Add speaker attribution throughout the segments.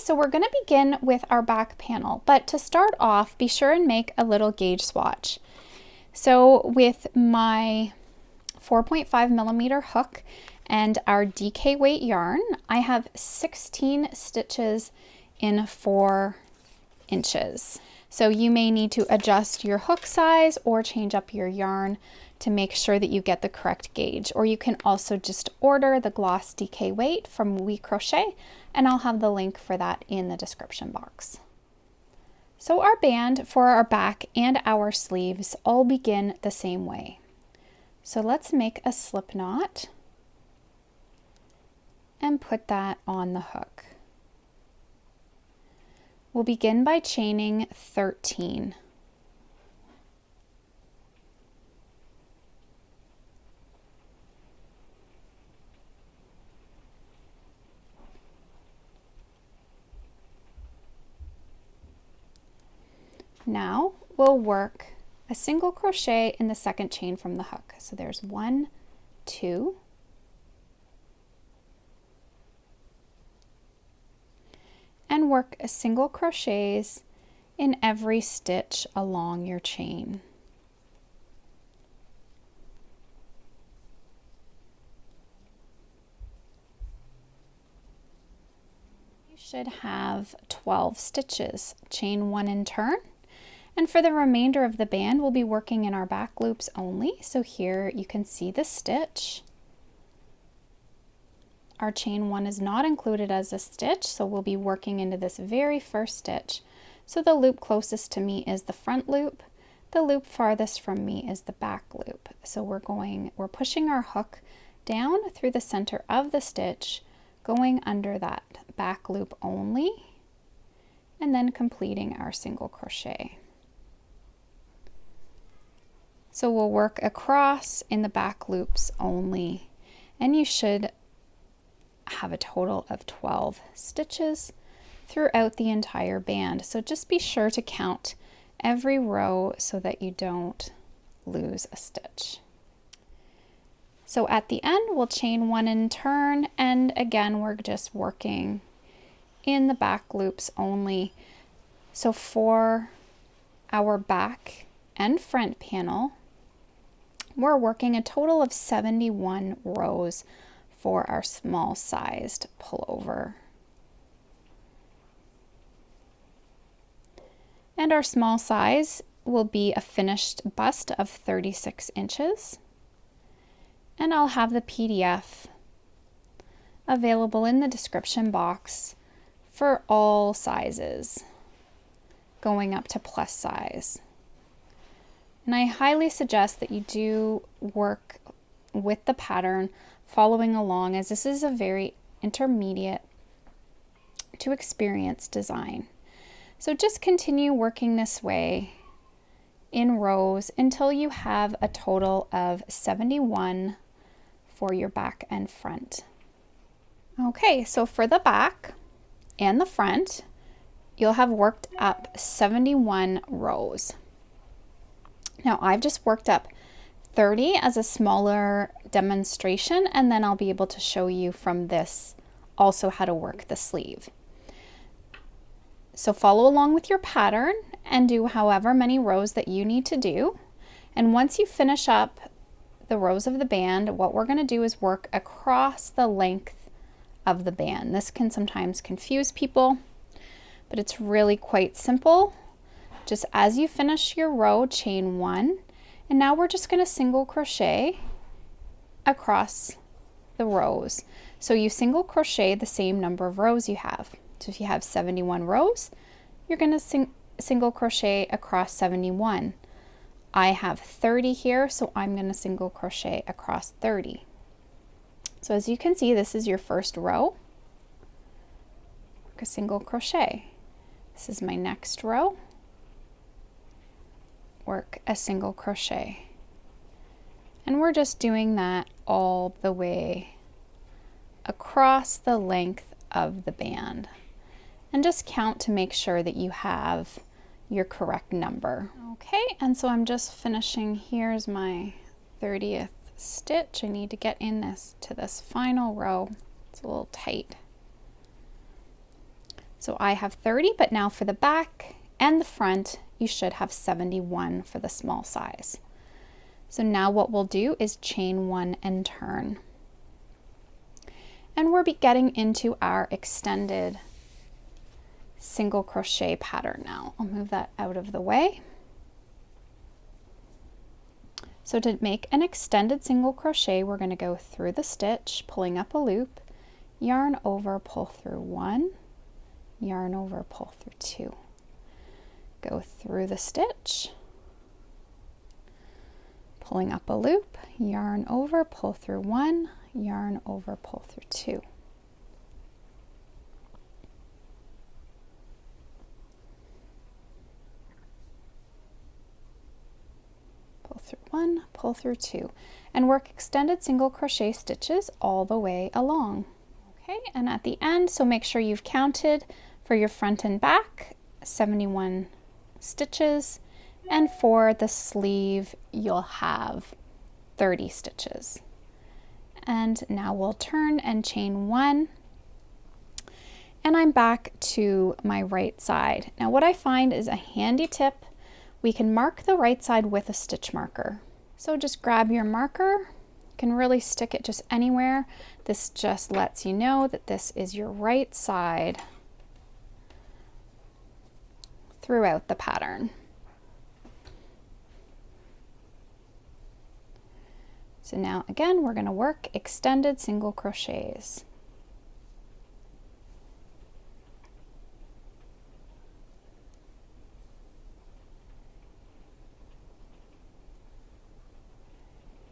Speaker 1: so we're going to begin with our back panel, but to start off, be sure and make a little gauge swatch. So with my 4.5 millimeter hook and our DK weight yarn, I have 16 stitches in 4 inches. So you may need to adjust your hook size or change up your yarn to make sure that you get the correct gauge. Or you can also just order the Gloss DK weight from We Crochet, and I'll have the link for that in the description box. So our band for our back and our sleeves all begin the same way. So let's make a slip knot and put that on the hook. We'll begin by chaining 13. Now we'll work a single crochet in the second chain from the hook. So there's 1, 2, and work a single crochets in every stitch along your chain. You should have 12 stitches. Chain 1 and turn. And for the remainder of the band, we'll be working in our back loops only. So here you can see the stitch. Our chain 1 is not included as a stitch, so we'll be working into this very first stitch. So the loop closest to me is the front loop. The loop farthest from me is the back loop. So we're pushing our hook down through the center of the stitch, going under that back loop only, and then completing our single crochet. So we'll work across in the back loops only, and you should have a total of 12 stitches throughout the entire band. So just be sure to count every row so that you don't lose a stitch. So at the end, we'll chain 1 and turn, and again, we're just working in the back loops only. So for our back and front panel, we're working a total of 71 rows for our small sized pullover. And our small size will be a finished bust of 36 inches. And I'll have the PDF available in the description box for all sizes, going up to plus size. And I highly suggest that you do work with the pattern following along, as this is a very intermediate to experienced design. So just continue working this way in rows until you have a total of 71 for your back and front. Okay, so for the back and the front, you'll have worked up 71 rows. Now I've just worked up 30 as a smaller demonstration, and then I'll be able to show you from this also how to work the sleeve. So follow along with your pattern and do however many rows that you need to do. And once you finish up the rows of the band, what we're going to do is work across the length of the band. This can sometimes confuse people, but it's really quite simple. Just as you finish your row, chain 1, and now we're just going to single crochet across the rows. So you single crochet the same number of rows you have. So if you have 71 rows, you're going to single crochet across 71. I have 30 here, so I'm going to single crochet across 30. So as you can see, this is your first row. Work a single crochet. This is my next row. Work a single crochet. And we're just doing that all the way across the length of the band. And just count to make sure that you have your correct number. Okay, and so I'm just finishing. Here's my 30th stitch. I need to get in to this final row. It's a little tight. So I have 30, but now for the back and the front, you should have 71 for the small size. So now what we'll do is chain 1 and turn. And we'll be getting into our extended single crochet pattern now. I'll move that out of the way. So to make an extended single crochet, we're going to go through the stitch, pulling up a loop, yarn over, pull through 1, yarn over, pull through 2. Go through the stitch, pulling up a loop, yarn over, pull through 1, yarn over, pull through 2. Pull through 1, pull through 2, and work extended single crochet stitches all the way along. Okay, and at the end, so make sure you've counted for your front and back 71 stitches, and for the sleeve you'll have 30 stitches. And now we'll turn and chain 1, and I'm back to my right side. Now what I find is a handy tip, we can mark the right side with a stitch marker. So just grab your marker, you can really stick it just anywhere. This just lets you know that this is your right side throughout the pattern. So now again, we're going to work extended single crochets.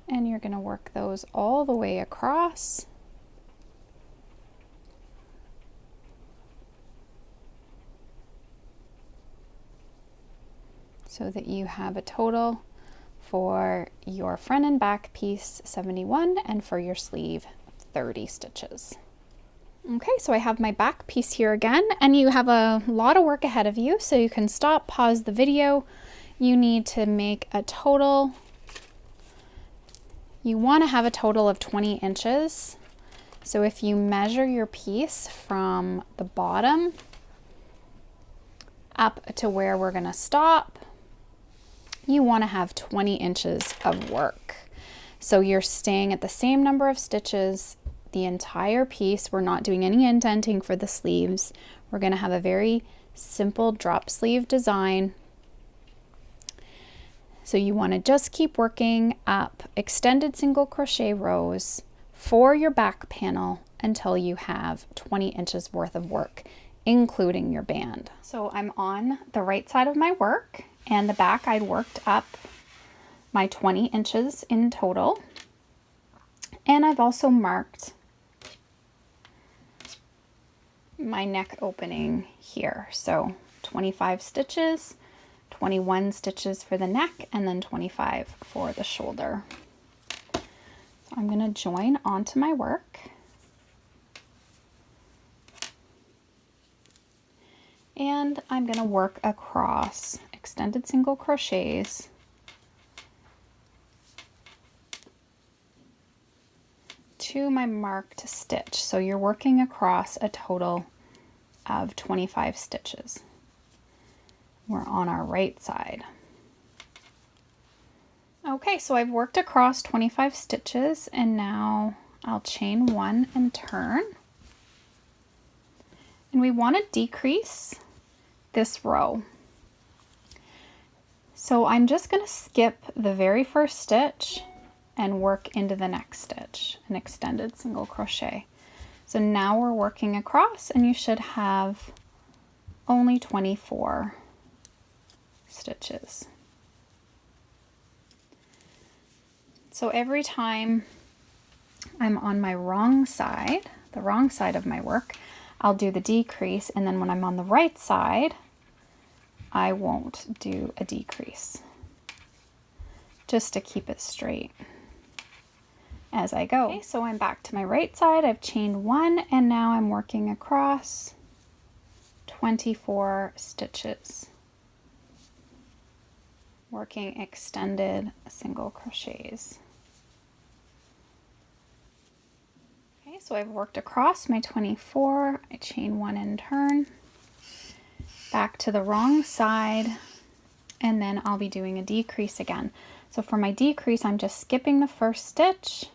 Speaker 1: And you're going to work those all the way across. So that you have a total for your front and back piece 71 and for your sleeve 30 stitches. Okay, so I have my back piece here again, and you have a lot of work ahead of you, so you can stop, pause the video. You need to make a total, you want to have a total of 20 inches. So if you measure your piece from the bottom up to where we're going to stop, you want to have 20 inches of work. So you're staying at the same number of stitches the entire piece. We're not doing any indenting for the sleeves. We're going to have a very simple drop sleeve design. So you want to just keep working up extended single crochet rows for your back panel until you have 20 inches worth of work, including your band. So I'm on the right side of my work, and the back I'd worked up my 20 inches in total. And I've also marked my neck opening here. So 25 stitches, 21 stitches for the neck, and then 25 for the shoulder. So I'm going to join onto my work. And I'm going to work across extended single crochets to my marked stitch. So you're working across a total of 25 stitches. We're on our right side. Okay, so I've worked across 25 stitches, and now I'll chain 1 and turn. And we want to decrease this row. So I'm just going to skip the very first stitch and work into the next stitch, an extended single crochet. So now we're working across, and you should have only 24 stitches. So every time I'm on my wrong side, the wrong side of my work, I'll do the decrease, and then when I'm on the right side, I won't do a decrease, just to keep it straight as I go. Okay, so I'm back to my right side. I've chained 1, and now I'm working across 24 stitches, working extended single crochets. Okay, so I've worked across my 24, I chain 1 and turn. back to the wrong side, and then I'll be doing a decrease again. So for my decrease, I'm just skipping the first stitch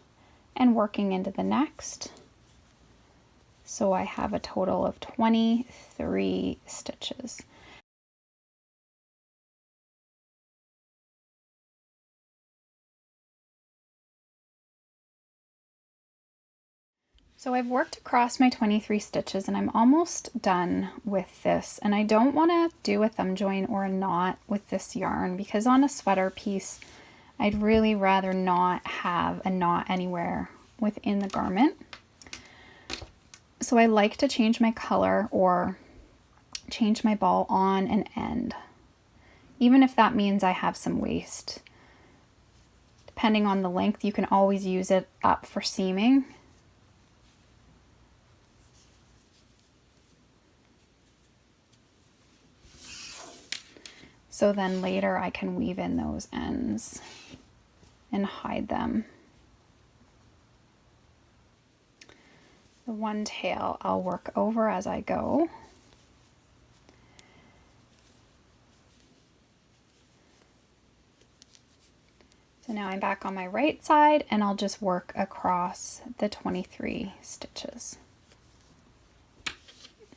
Speaker 1: and working into the next. So I have a total of 23 stitches. So I've worked across my 23 stitches and I'm almost done with this, and I don't want to do a thumb join or a knot with this yarn because on a sweater piece I'd really rather not have a knot anywhere within the garment. So I like to change my color or change my ball on an end, even if that means I have some waste. Depending on the length, you can always use it up for seaming. So then later I can weave in those ends and hide them. The one tail I'll work over as I go. So now I'm back on my right side and I'll just work across the 23 stitches.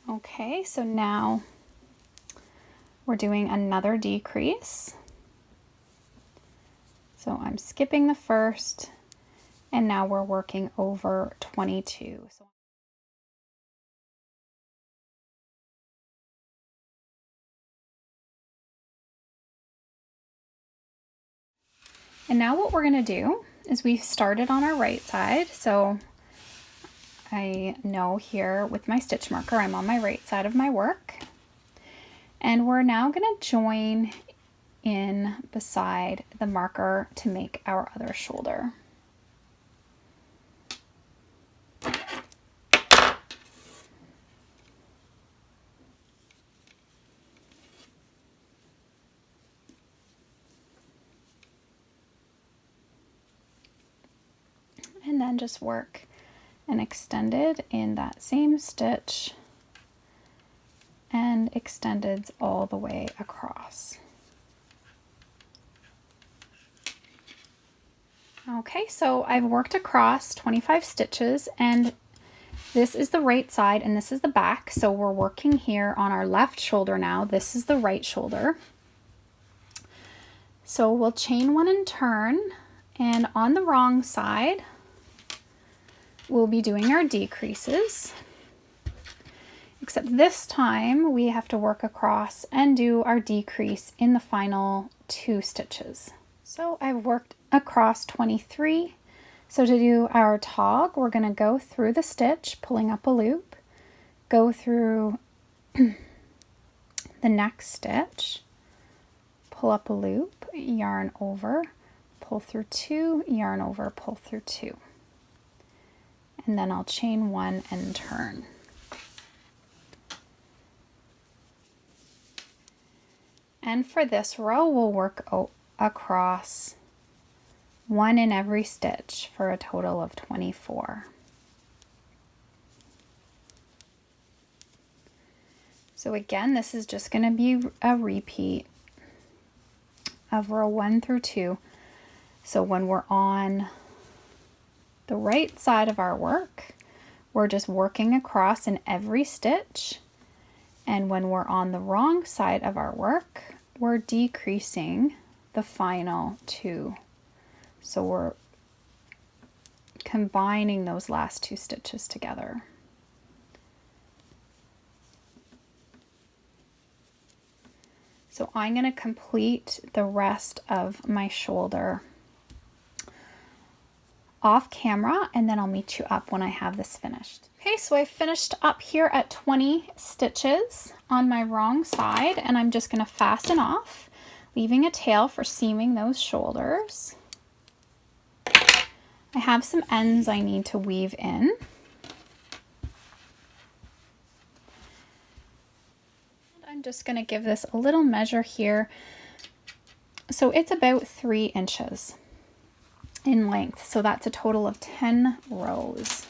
Speaker 1: Okay, so now we're doing another decrease. So I'm skipping the first and now we're working over 22. And now what we're going to do is we started on our right side. So I know here with my stitch marker I'm on my right side of my work. And we're now going to join in beside the marker to make our other shoulder. And then just work and extended in that same stitch and extended all the way across. Okay, so I've worked across 25 stitches and this is the right side and this is the back. So we're working here on our left shoulder now. This is the right shoulder. So we'll chain one and turn, and on the wrong side, we'll be doing our decreases. Except this time we have to work across and do our decrease in the final 2 stitches. So I've worked across 23. So to do our tog, we're going to go through the stitch, pulling up a loop, go through the next stitch, pull up a loop, yarn over, pull through 2, yarn over, pull through 2. And then I'll chain 1 and turn. And for this row, we'll work across 1 in every stitch for a total of 24. So again, this is just going to be a repeat of row 1 through 2. So when we're on the right side of our work, we're just working across in every stitch. And when we're on the wrong side of our work, we're decreasing the final 2. So we're combining those last 2 stitches together. So I'm going to complete the rest of my shoulder off camera, and then I'll meet you up when I have this finished. Okay, so I finished up here at 20 stitches on my wrong side, and I'm just going to fasten off, leaving a tail for seaming those shoulders. I have some ends I need to weave in. I'm just going to give this a little measure here. So it's about 3 inches in length. So that's a total of 10 rows.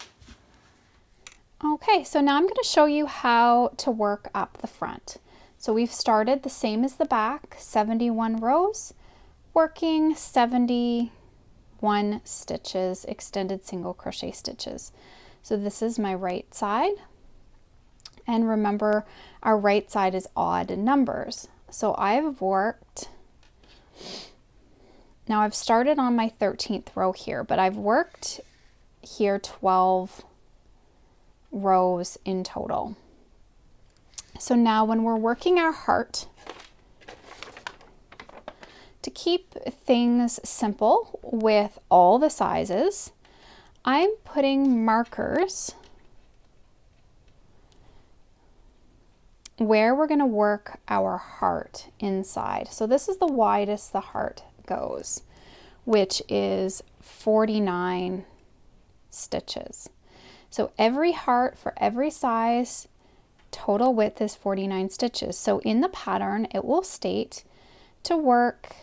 Speaker 1: Okay, so now I'm going to show you how to work up the front. So we've started the same as the back, 71 rows, working 71 stitches, extended single crochet stitches. So this is my right side. And remember, our right side is odd numbers. So I've worked, now I've started on my 13th row here, but I've worked here 12 rows in total. So now when we're working our heart, to keep things simple with all the sizes, I'm putting markers where we're going to work our heart inside. So this is the widest the heart goes, which is 49 stitches. So every heart for every size, total width is 49 stitches. So in the pattern, it will state to work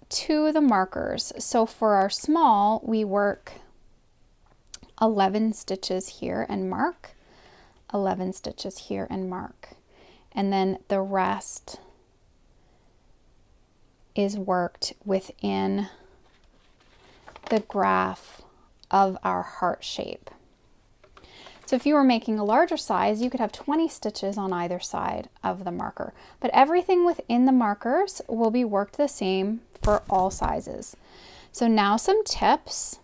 Speaker 1: to the markers. So for our small, we work 11 stitches here and mark, 11 stitches here and mark. And then the rest is worked within the graph of our heart shape. So if you were making a larger size, you could have 20 stitches on either side of the marker, but everything within the markers will be worked the same for all sizes. So now some tips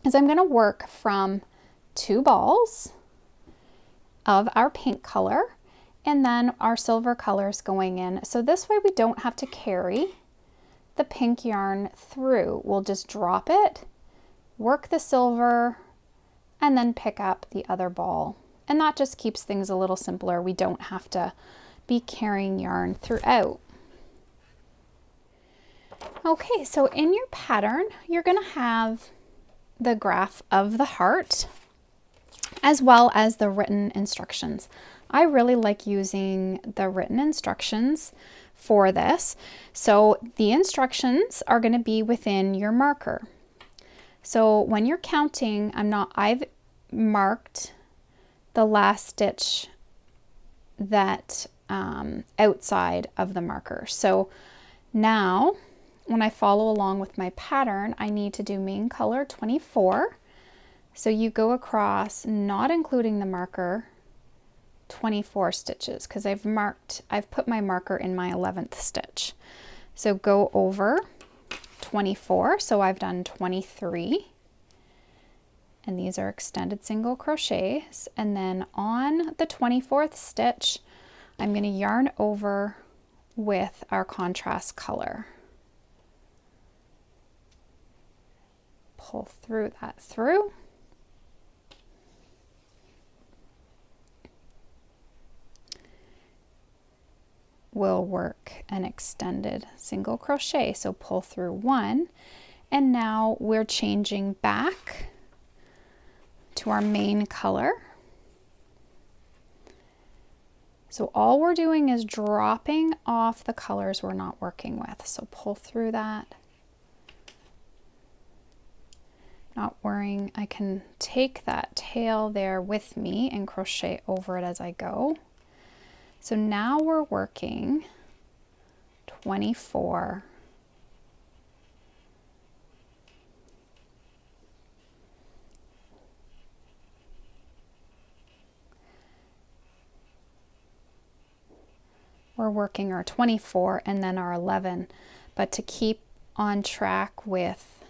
Speaker 1: is I'm going to work from 2 balls of our pink color and then our silver colors going in. So this way we don't have to carry the pink yarn through. We'll just drop it, work the silver, and then pick up the other ball. And that just keeps things a little simpler. We don't have to be carrying yarn throughout. Okay, so in your pattern, you're going to have the graph of the heart as well as the written instructions. I really like using the written instructions for this. So the instructions are going to be within your marker. So when you're counting, I've marked the last stitch that outside of the marker. So now when I follow along with my pattern, I need to do main color 24. So you go across, not including the marker, 24 stitches because I've put my marker in my 11th stitch. So go over 24, so I've done 23, and these are extended single crochets, and then on the 24th stitch I'm going to yarn over with our contrast color, pull through that through, we'll work an extended single crochet, so pull through 1, and now we're changing back to our main color. So all we're doing is dropping off the colors we're not working with. So pull through that. Not worrying, I can take that tail there with me and crochet over it as I go. So now we're working 24 we're working our 24 and then our 11, but to keep on track with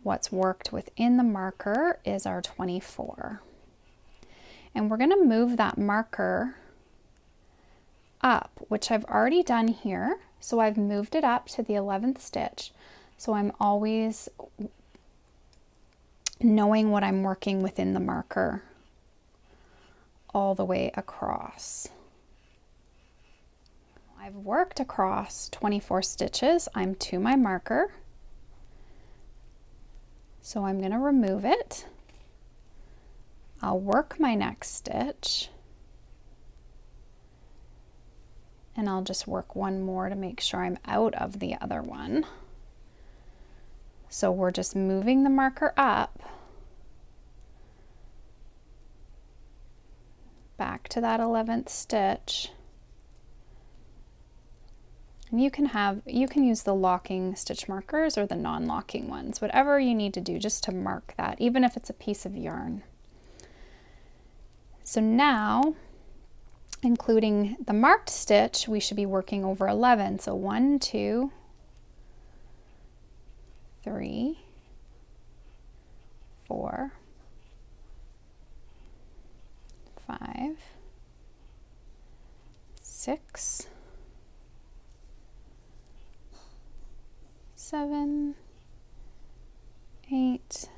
Speaker 1: what's worked within the marker is our 24. And we're going to move that marker up, which I've already done here. So I've moved it up to the 11th stitch. So I'm always knowing what I'm working within the marker all the way across. I've worked across 24 stitches. I'm to my marker. So I'm going to remove it. I'll work my next stitch. And I'll just work one more to make sure I'm out of the other one. So we're just moving the marker up, back back to that 11th stitch. And you can use the locking stitch markers or the non-locking ones, whatever you need to do just to mark that, even if it's a piece of yarn. So now, including the marked stitch, we should be working over 11. So 1, 2, 3, 4, 5, 6, 7, 8,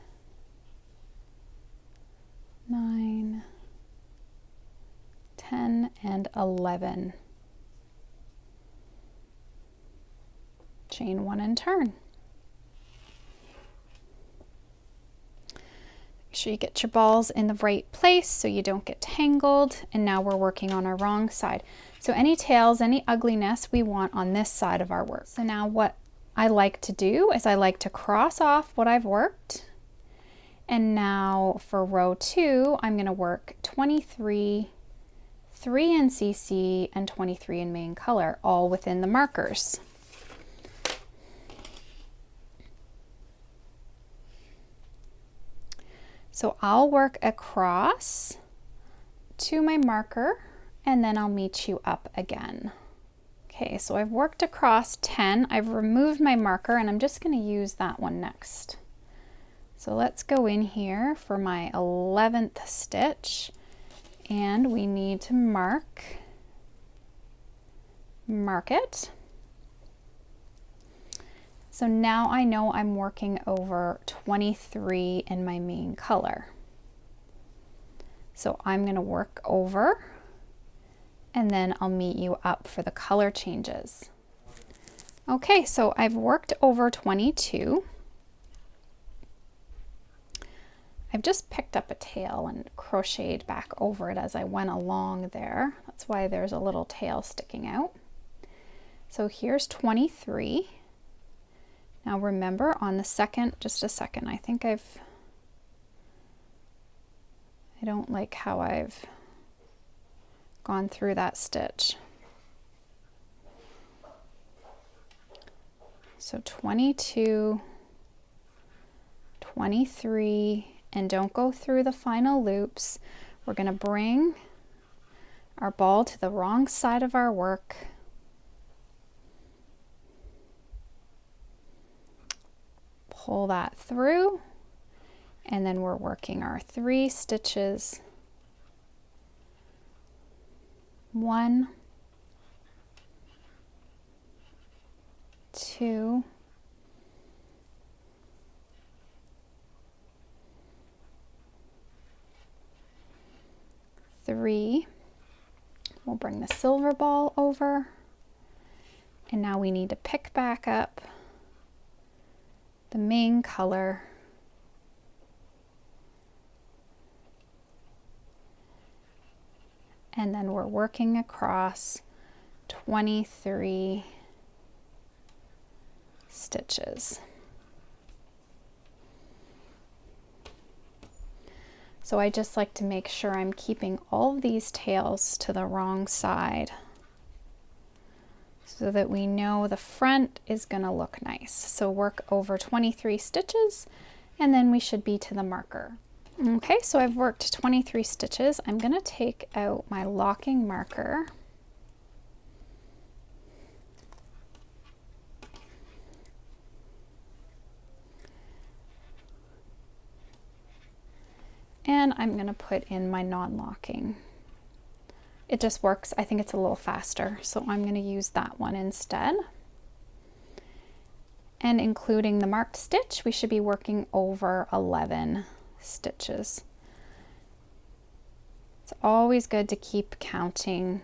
Speaker 1: 9, 10, and 11. Chain 1 and turn. Make sure you get your balls in the right place so you don't get tangled. And now we're working on our wrong side. So any tails, any ugliness we want on this side of our work. So now what I like to do is I like to cross off what I've worked. And now for row 2, I'm going to work 23, 3 in CC, and 23 in main color, all within the markers. So I'll work across to my marker and then I'll meet you up again. Okay, so I've worked across 10. I've removed my marker and I'm just going to use that one next. So let's go in here for my 11th stitch and we need to mark it. So now I know I'm working over 23 in my main color. So I'm going to work over and then I'll meet you up for the color changes. Okay, so I've worked over 22. I've just picked up a tail and crocheted back over it as I went along there. That's why there's a little tail sticking out. So here's 23. Now remember on the second, just a second, I think I don't like how I've gone through that stitch. So 22, 23, and don't go through the final loops. We're going to bring our ball to the wrong side of our work. Pull that through, and then we're working our 3 stitches. 1, 2, 3. We'll bring the silver ball over, and now we need to pick back up the main color. And then we're working across 23 stitches. So I just like to make sure I'm keeping all of these tails to the wrong side so that we know the front is going to look nice. So work over 23 stitches and then we should be to the marker. Okay, so I've worked 23 stitches. I'm going to take out my locking marker. And I'm going to put in my non-locking. It just works. I think it's a little faster, so I'm going to use that one instead. And including the marked stitch, we should be working over 11 stitches. It's always good to keep counting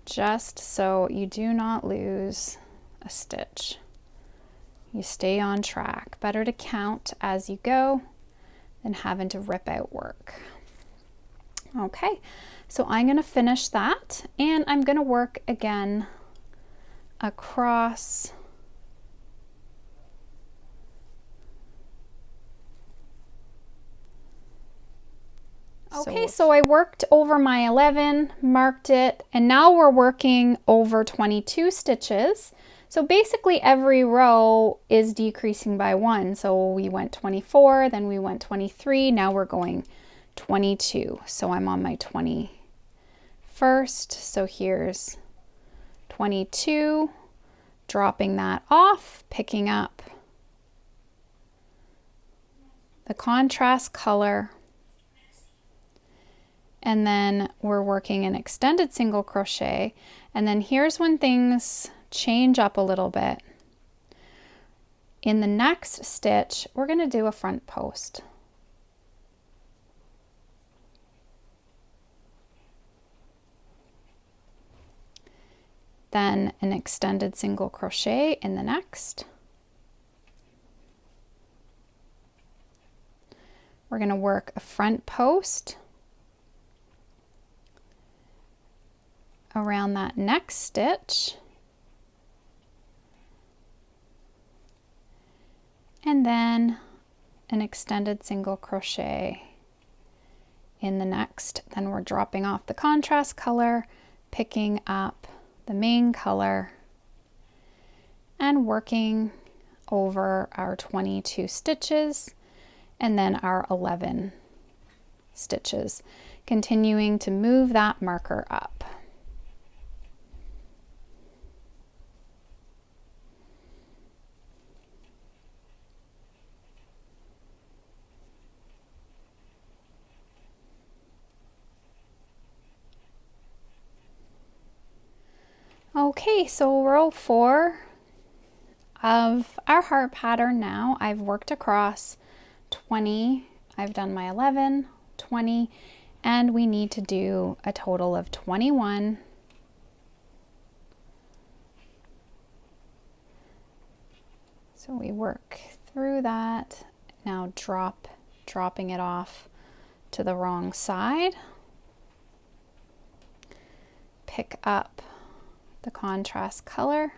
Speaker 1: just so you do not lose a stitch. You stay on track. Better to count as you go than having to rip out work. Okay, so I'm going to finish that and I'm going to work again across Okay, so I worked over my 11, marked it, and now we're working over 22 stitches. So basically every row is decreasing by 1. So we went 24, then we went 23, now we're going 22. So I'm on my 21st. So here's 22, dropping that off, picking up the contrast color, and then we're working an extended single crochet. And then here's when things change up a little bit. In the next stitch, we're going to do a front post. Then an extended single crochet in the next. We're going to work a front post around that next stitch, and then an extended single crochet in the next. Then we're dropping off the contrast color, picking up the main color, and working over our 22 stitches and then our 11 stitches, continuing to move that marker up. Okay, so row 4 of our heart pattern now. I've worked across 20, I've done my 11, 20, and we need to do a total of 21. So we work through that, now dropping it off to the wrong side, pick up the contrast color,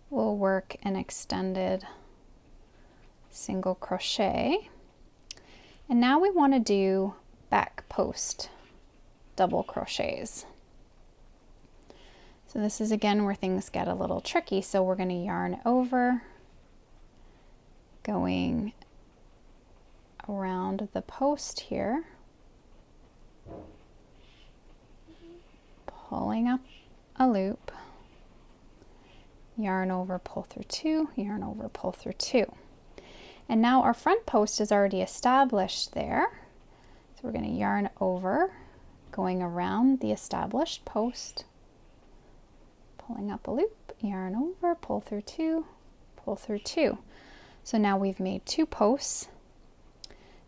Speaker 1: we'll work an extended single crochet, and now we want to do back post double crochets. So this is again where things get a little tricky, so we're going to yarn over, going around the post here, pulling up a loop, yarn over, pull through 2, yarn over, pull through 2. And now our front post is already established there. So we're going to yarn over, going around the established post, pulling up a loop, yarn over, pull through 2, pull through 2. So now we've made 2 posts.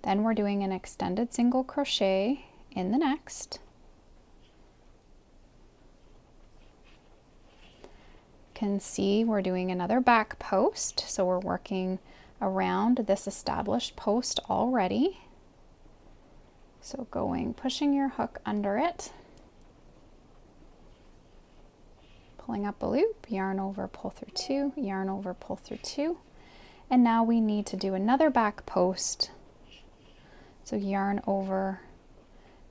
Speaker 1: Then we're doing an extended single crochet in the next. Can see we're doing another back post, so we're working around this established post already. So pushing your hook under it, pulling up a loop, yarn over, pull through 2, yarn over, pull through 2, and now we need to do another back post. So yarn over,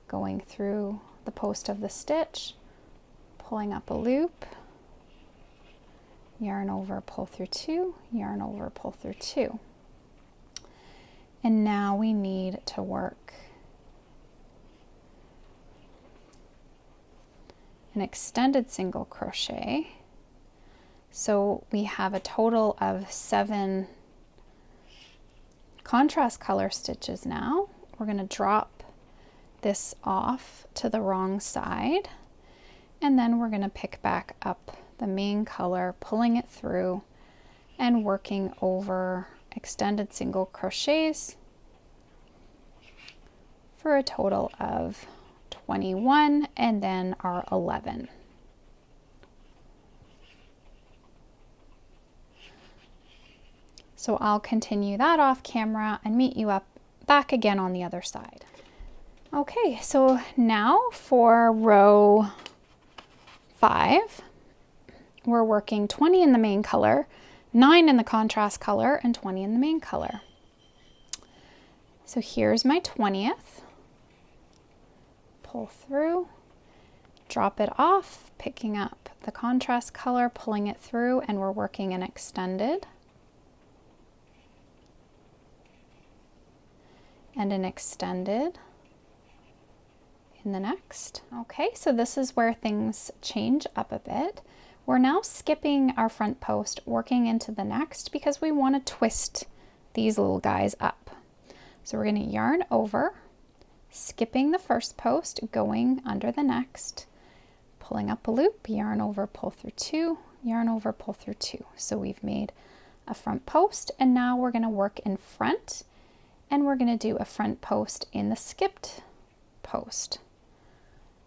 Speaker 1: going through the post of the stitch, pulling up a loop, yarn over, pull through 2, yarn over, pull through 2. And now we need to work an extended single crochet. So we have a total of 7 contrast color stitches now. We're going to drop this off to the wrong side, and then we're going to pick back up the main color, pulling it through and working over extended single crochets for a total of 21 and then our 11. So I'll continue that off camera and meet you back again on the other side. Okay, so now for row 5, we're working 20 in the main color, 9 in the contrast color, and 20 in the main color. So here's my 20th. pull through, drop it off, picking up the contrast color, pulling it through, and we're working an extended and an extended in the next. Okay, so this is where things change up a bit. We're now skipping our front post, working into the next because we want to twist these little guys up. So we're going to yarn over, skipping the first post, going under the next, pulling up a loop, yarn over, pull through two, yarn over, pull through two. So we've made a front post, and now we're going to work in front, and we're going to do a front post in the skipped post.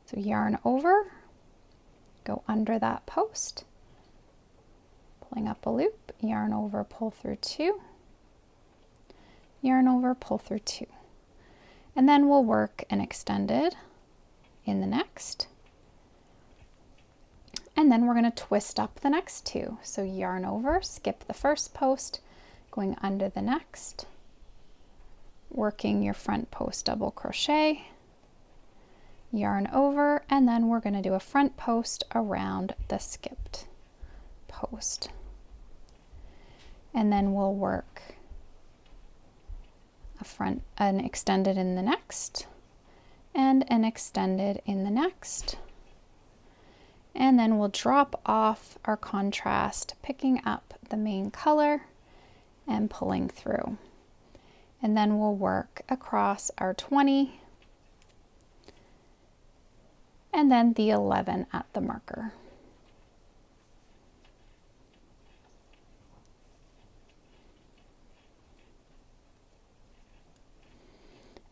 Speaker 1: So yarn over, go under that post, pulling up a loop, yarn over, pull through two, yarn over, pull through two. And then we'll work an extended in the next. And then we're going to twist up the next two. So yarn over, skip the first post, going under the next, working your front post double crochet, yarn over, and then we're going to do a front post around the skipped post. And then we'll work an extended in the next, and an extended in the next. And then we'll drop off our contrast, picking up the main color and pulling through. And then we'll work across our 20 and then the 11 at the marker.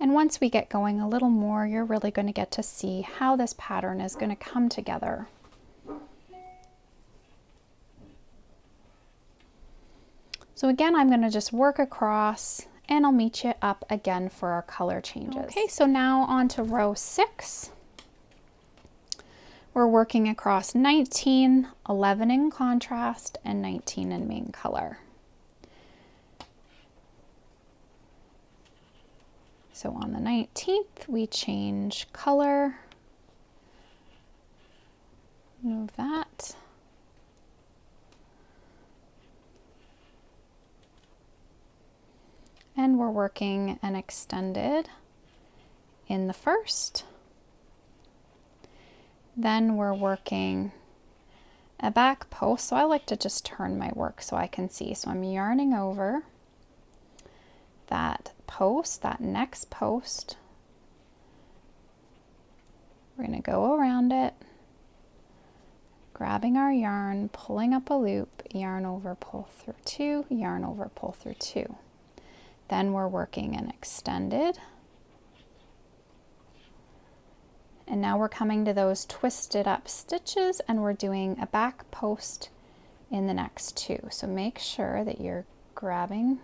Speaker 1: And once we get going a little more, you're really going to get to see how this pattern is going to come together. So again, I'm going to just work across, and I'll meet you up again for our color changes. Okay, so now on to row 6. We're working across 19, 11 in contrast, and 19 in main color. So on the 19th, we change color, move that. And we're working an extended in the first. Then we're working a back post. So I like to just turn my work so I can see. So I'm yarning over that post, that next post. We're going to go around it, grabbing our yarn, pulling up a loop, yarn over, pull through two, yarn over, pull through two. Then we're working an extended. And now we're coming to those twisted up stitches, and we're doing a back post in the next two. So make sure that you're grabbing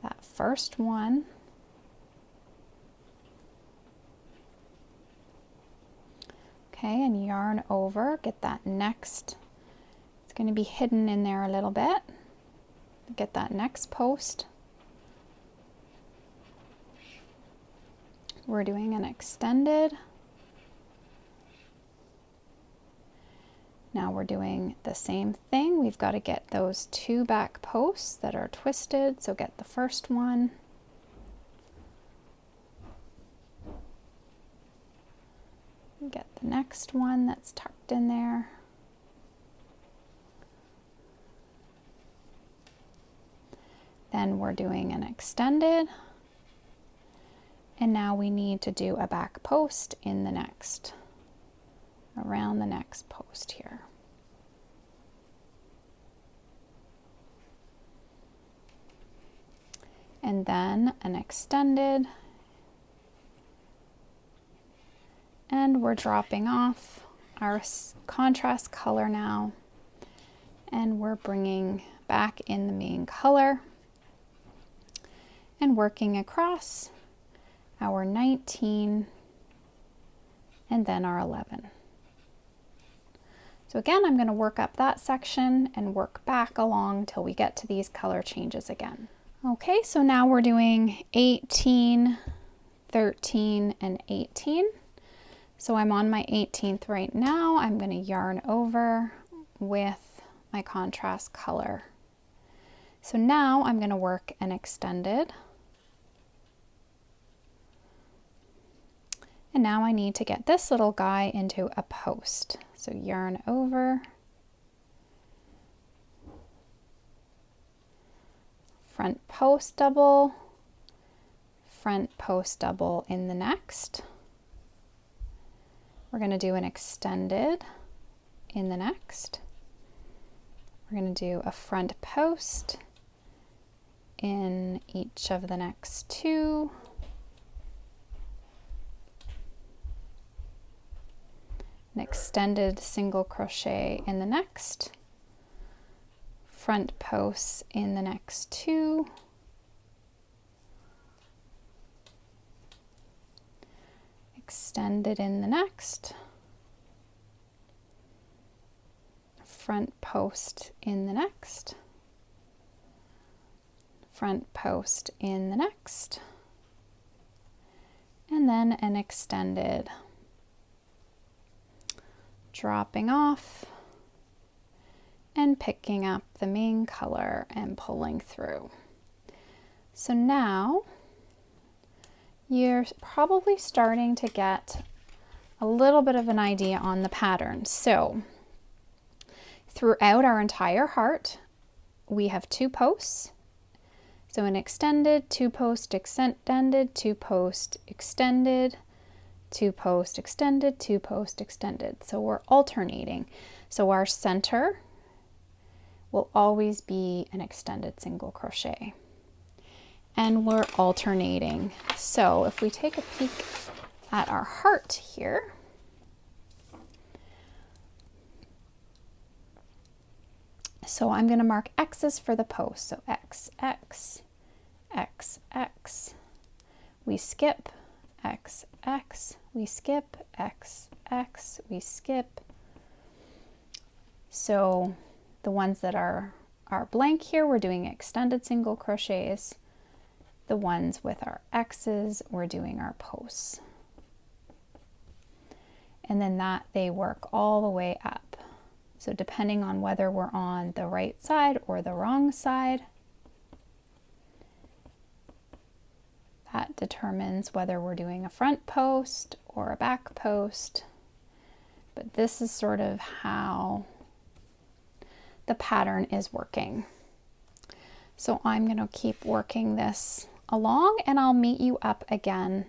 Speaker 1: that first one, okay, and yarn over, get that next, it's going to be hidden in there a little bit, get that next post. We're doing an extended. Now we're doing the same thing. We've got to get those two back posts that are twisted. So get the first one. Get the next one that's tucked in there. Then we're doing an extended. And now we need to do a back post in the next, around the next post here. And then an extended, and we're dropping off our contrast color now, and we're bringing back in the main color and working across our 19 and then our 11. So again, I'm going to work up that section and work back along till we get to these color changes again. Okay, so now we're doing 18 13, and 18. So I'm on my 18th right now. I'm going to yarn over with my contrast color. So now I'm going to work an extended. And now I need to get this little guy into a post. So yarn over, front post double, front post double in the next. We're going to do an extended in the next. We're going to do a front post in each of the next two. An extended single crochet in the next, front posts in the next two, extended in the next, front post in the next, front post in the next, and then an extended. Dropping off and picking up the main color and pulling through. So now you're probably starting to get a little bit of an idea on the pattern. So throughout our entire heart, we have 2 posts. So an extended, 2 post extended, 2 post extended, 2 post extended, 2 post extended. So we're alternating. So our center will always be an extended single crochet. And we're alternating. So if we take a peek at our heart here, so I'm going to mark X's for the post. So X, X, X, X. We skip X, X, we skip, X, X, we skip. So the ones that are blank here, we're doing extended single crochets. The ones with our X's, we're doing our posts. And then that they work all the way up. So depending on whether we're on the right side or the wrong side, that determines whether we're doing a front post or a back post. But this is sort of how the pattern is working. So I'm going to keep working this along and I'll meet you up again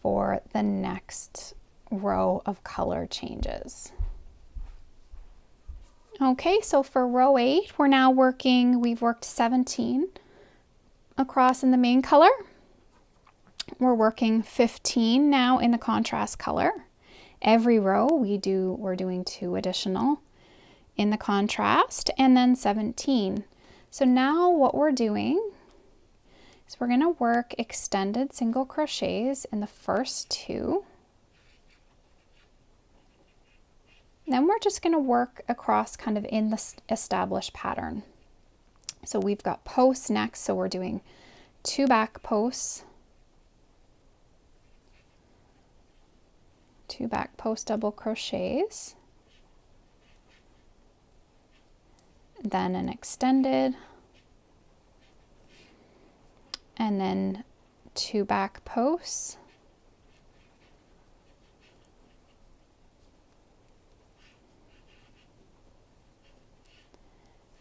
Speaker 1: for the next row of color changes. Okay, so for row 8, we're now working, we've worked 17 across in the main color. We're working 15 now in the contrast color. Every row we're doing 2 additional in the contrast, and then 17. So now what we're doing is we're going to work extended single crochets in the first 2. Then we're just going to work across kind of in the established pattern. So we've got posts next, so we're doing 2 back posts, 2 back post double crochets, then an extended, and then 2 back posts,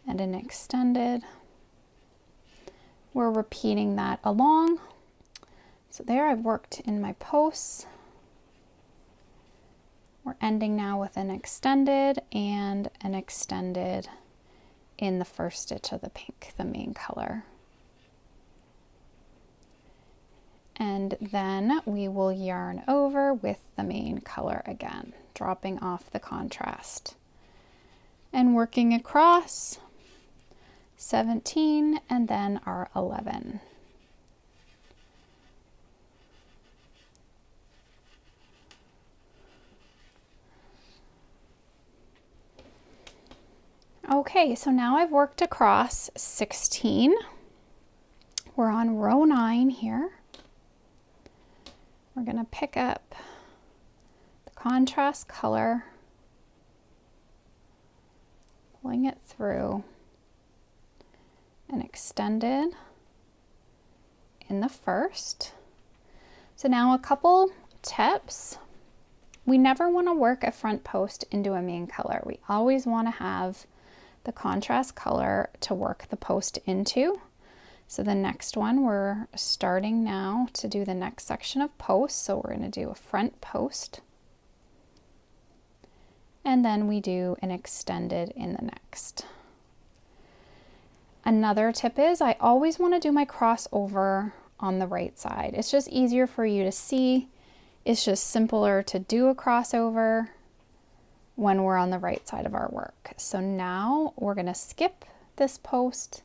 Speaker 1: and an extended. We're repeating that along. So there I've worked in my posts. We're ending now with an extended and an extended in the first stitch of the pink, the main color. And then we will yarn over with the main color again, dropping off the contrast and working across 17 and then our 11. Okay, so now I've worked across 16. We're on row 9 here. we're going to pick up the contrast color, pulling it through and extended in the first. So now a couple tips. We never want to work a front post into a main color. We always want to have the contrast color to work the post into. So the next one, we're starting now to do the next section of posts. So we're going to do a front post. And then we do an extended in the next. Another tip is I always want to do my crossover on the right side. It's just easier for you to see. It's just simpler to do a crossover when we're on the right side of our work. So now we're going to skip this post,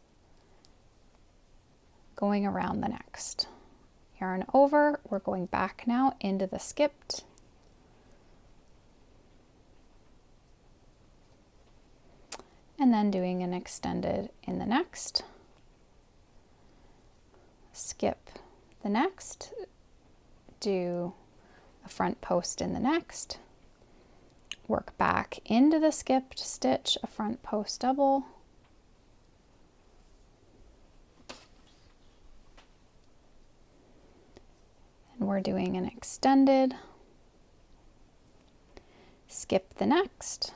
Speaker 1: going around the next. Yarn over, we're going back now into the skipped. And then doing an extended in the next. Skip the next, do a front post in the next, work back into the skipped stitch, a front post double, and we're doing an extended, skip the next,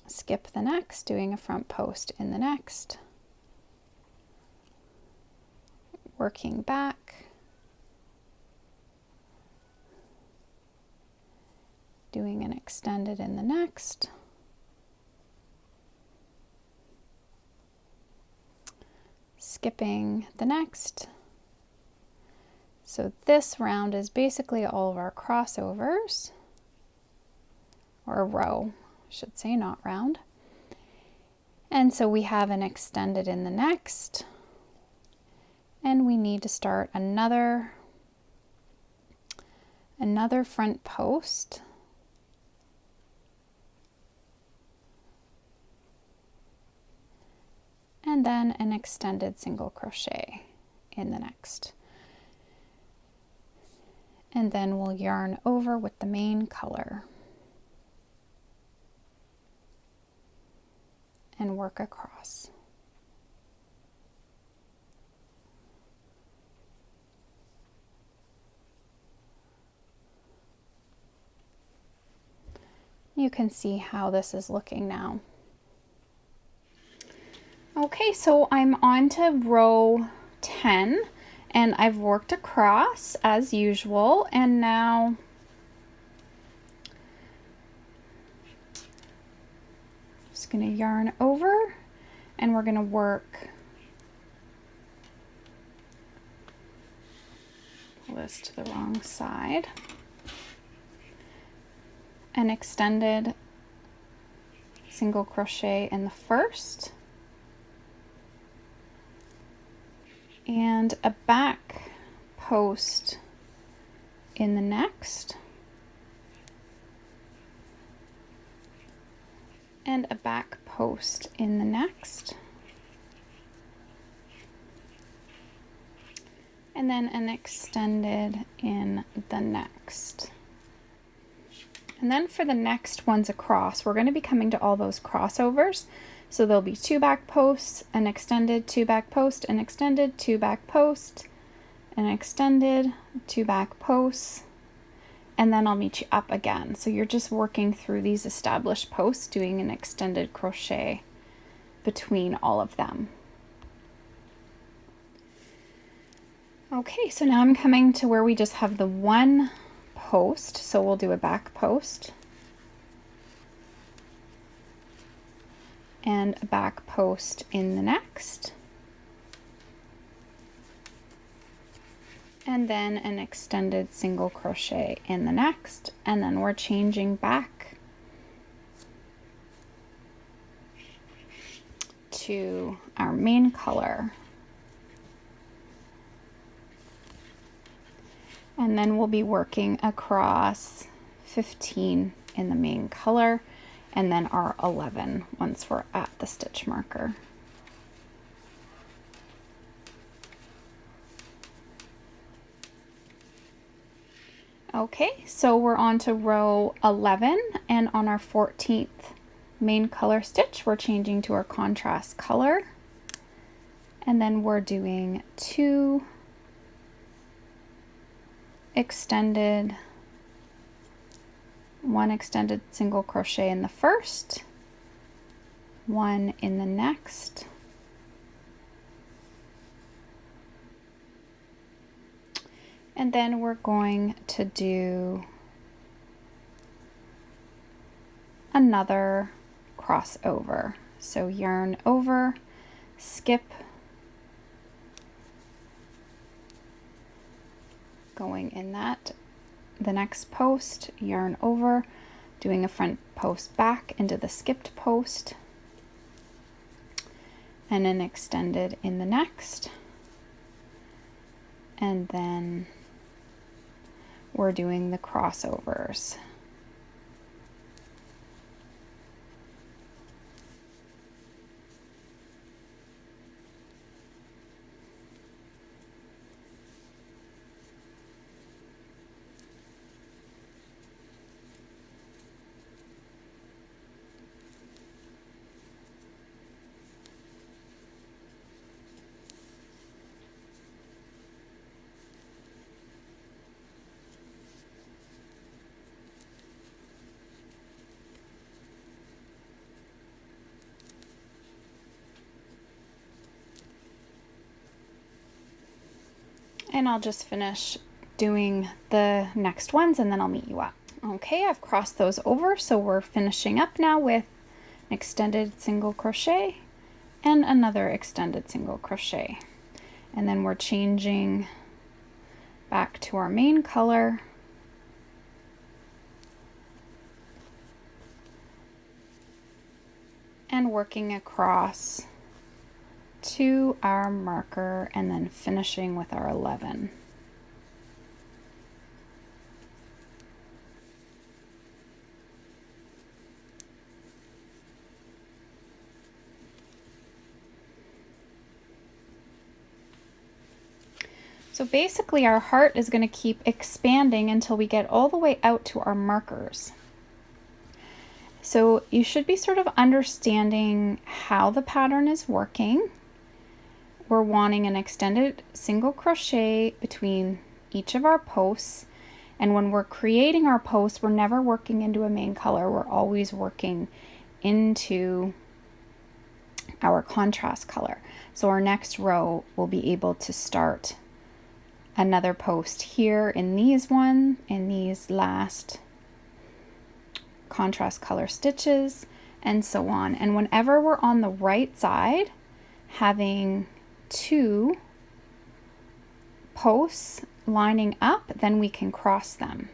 Speaker 1: skip the next, doing a front post in the next, working back, doing an extended in the next, skipping the next. So this round is basically all of our crossovers, or a row, I should say, not round. And so we have an extended in the next, and we need to start another front post. And then an extended single crochet in the next. And then we'll yarn over with the main color and work across. You can see how this is looking now. Okay, so I'm on to row 10 and I've worked across as usual, and now just going to yarn over and we're going to work this to the wrong side, an extended single crochet in the first, and a back post in the next, and a back post in the next, and then an extended in the next. And then for the next ones across, we're going to be coming to all those crossovers. So there'll be 2 back posts, an extended, 2 back post, an extended, 2 back post, an extended, 2 back posts, and then I'll meet you up again. So you're just working through these established posts, doing an extended crochet between all of them. Okay, so now I'm coming to where we just have the 1 post, so we'll do a back post and a back post in the next, and then an extended single crochet in the next, and then we're changing back to our main color, and then we'll be working across 15 in the main color, and then our 11 once we're at the stitch marker. Okay, so we're on to row 11, and on our 14th main color stitch, we're changing to our contrast color, and then we're doing 2 extended, 1 extended single crochet in the first, 1 in the next, and then we're going to do another crossover. So yarn over, skip, going in the next post, yarn over, doing a front post back into the skipped post, and then extended in the next, and then we're doing the crossovers. And I'll just finish doing the next ones and then I'll meet you up. Okay, I've crossed those over, so we're finishing up now with an extended single crochet and another extended single crochet. And then we're changing back to our main color. And working across to our marker and then finishing with our 11. So basically our heart is going to keep expanding until we get all the way out to our markers. So you should be sort of understanding how the pattern is working. We're wanting an extended single crochet between each of our posts, and when we're creating our posts, we're never working into a main color. We're always working into our contrast color. So our next row will be able to start another post here in these last contrast color stitches, and so on. And whenever we're on the right side, having 2 posts lining up, then we can cross them.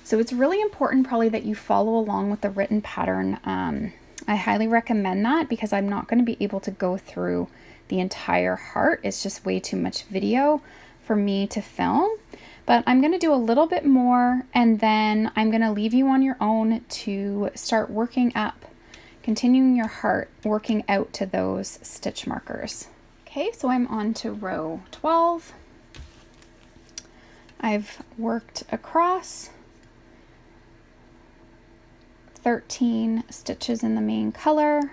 Speaker 1: So it's really important probably that you follow along with the written pattern. I highly recommend that because I'm not going to be able to go through the entire heart. It's just way too much video for me to film. But I'm going to do a little bit more, and then I'm going to leave you on your own to start working up, continuing your heart, working out to those stitch markers. Okay, so I'm on to row 12. I've worked across 13 stitches in the main color,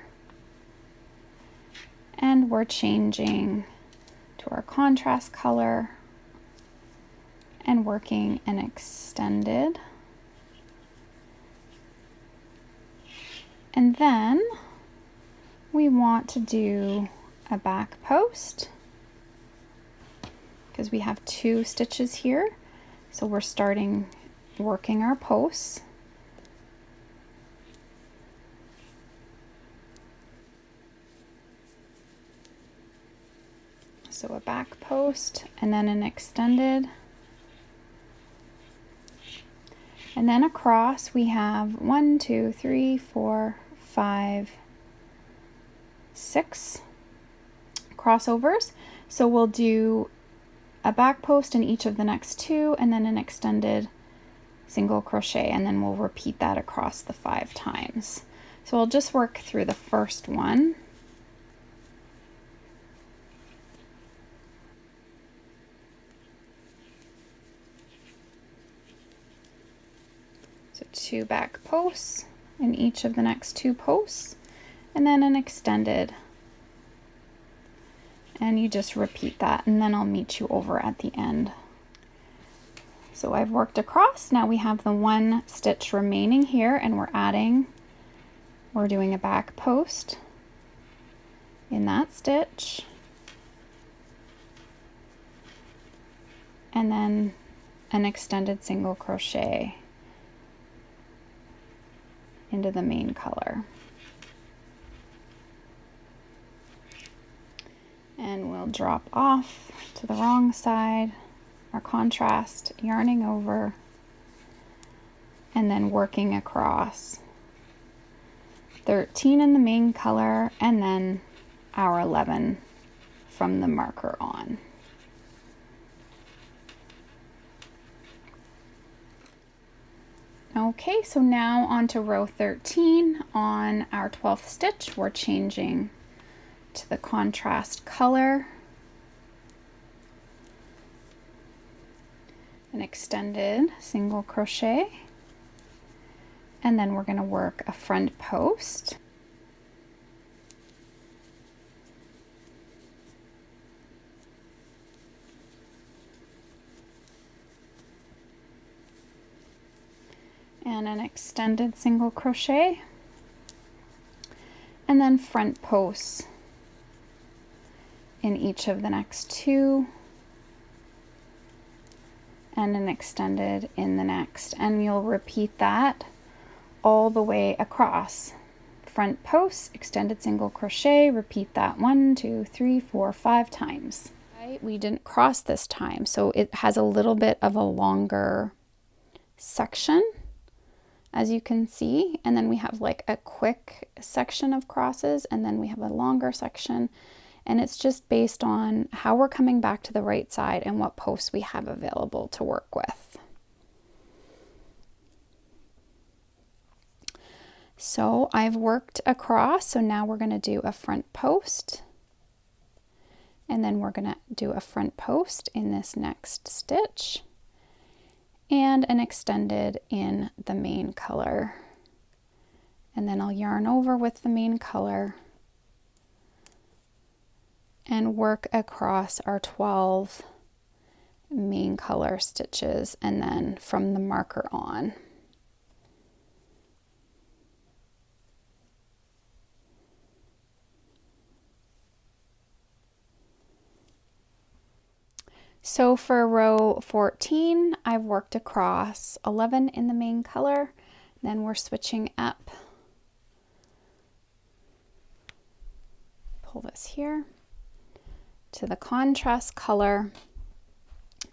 Speaker 1: and we're changing to our contrast color and working an extended. And then we want to do a back post because we have 2 stitches here. So we're starting working our posts. So a back post and then an extended. And then across we have 1, 2, 3, 4, 5, 6 crossovers. So we'll do a back post in each of the next 2 and then an extended single crochet, and then we'll repeat that across the 5 times. So I'll just work through the first one. 2 back posts in each of the next 2 posts, and then an extended. And you just repeat that, and then I'll meet you over at the end. So I've worked across. Now we have the 1 stitch remaining here, and we're doing a back post in that stitch, and then an extended single crochet into the main color. And we'll drop off to the wrong side, our contrast, yarning over, and then working across 13 in the main color, and then our 11 from the marker on. Okay, so now on to row 13. On our 12th stitch, we're changing to the contrast color, an extended single crochet, and then we're going to work a front post, and an extended single crochet, and then front posts in each of the next 2, and an extended in the next, and you'll repeat that all the way across. Front post, extended single crochet, repeat that 1, 2, 3, 4, 5 times. Right, we didn't cross this time, so it has a little bit of a longer section, as you can see, and then we have like a quick section of crosses, and then we have a longer section. And it's just based on how we're coming back to the right side and what posts we have available to work with. So I've worked across, so now we're going to do a front post, and then we're going to do a front post in this next stitch, and an extended in the main color. And then I'll yarn over with the main color and work across our 12 main color stitches, and then from the marker on. So for row 14, I've worked across 11 in the main color, then we're switching up. Pull this here to the contrast color,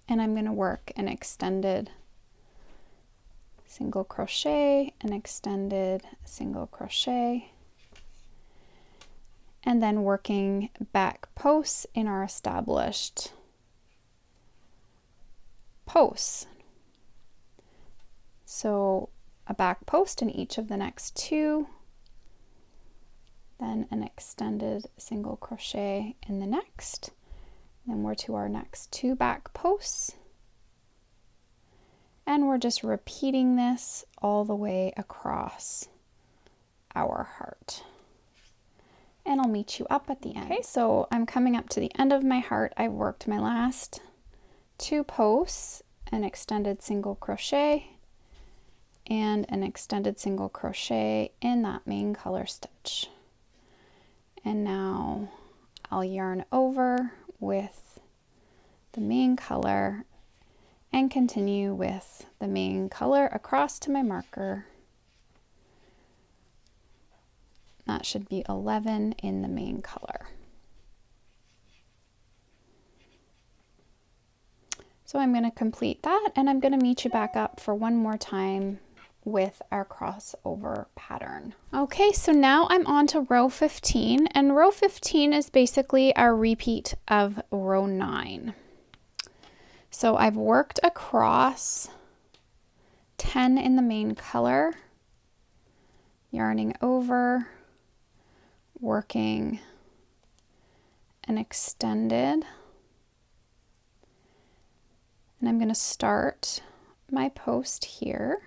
Speaker 1: and I'm going to work an extended single crochet, an extended single crochet, and then working back posts in our established posts. So a back post in each of the next 2, then an extended single crochet in the next, then we're to our next 2 back posts, and we're just repeating this all the way across our heart. And I'll meet you up at the end. Okay, so I'm coming up to the end of my heart. I've worked my last 2 posts, an extended single crochet, and an extended single crochet in that main color stitch. And now I'll yarn over with the main color and continue with the main color across to my marker. That should be 11 in the main color. So I'm going to complete that, and I'm going to meet you back up for one more time with our crossover pattern. Okay, so now I'm on to row 15, and row 15 is basically our repeat of row 9. So I've worked across 10 in the main color, yarning over, working an extended, and I'm going to start my post here,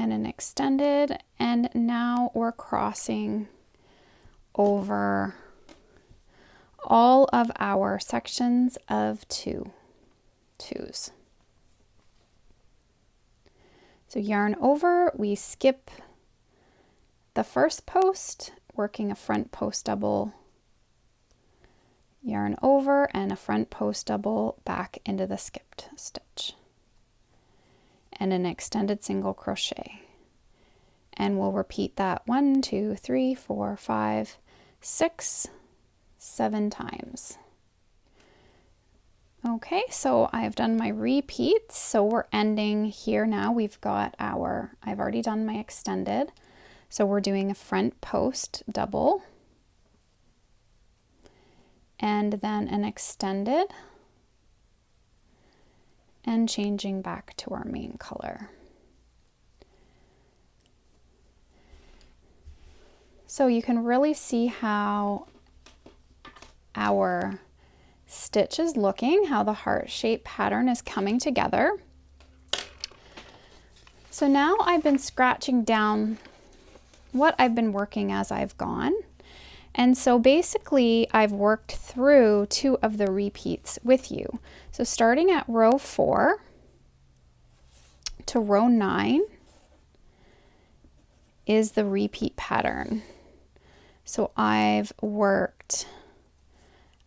Speaker 1: and an extended, and now we're crossing over all of our sections of twos. So yarn over, we skip the first post, working a front post double, yarn over, and a front post double back into the skipped stitch, and an extended single crochet. And we'll repeat that 1, 2, 3, 4, 5, 6, 7 times. Okay, so I've done my repeats, so we're ending here now. We've got I've already done my extended, so we're doing a front post double, and then an extended, and changing back to our main color. So you can really see how our stitch is looking, how the heart shape pattern is coming together. So now I've been scratching down what I've been working as I've gone. And so basically I've worked through 2 of the repeats with you. So starting at row 4 to row 9 is the repeat pattern. So I've worked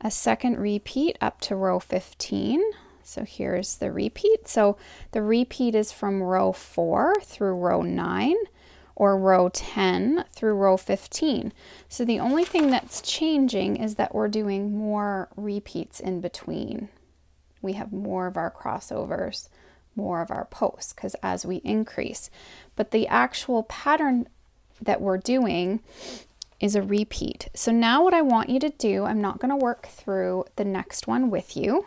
Speaker 1: a second repeat up to row 15. So here's the repeat. So the repeat is from row 4 through row 9, or row 10 through row 15. So the only thing that's changing is that we're doing more repeats in between. We have more of our crossovers, more of our posts, because as we increase. But the actual pattern that we're doing is a repeat. So now what I want you to do, I'm not going to work through the next one with you.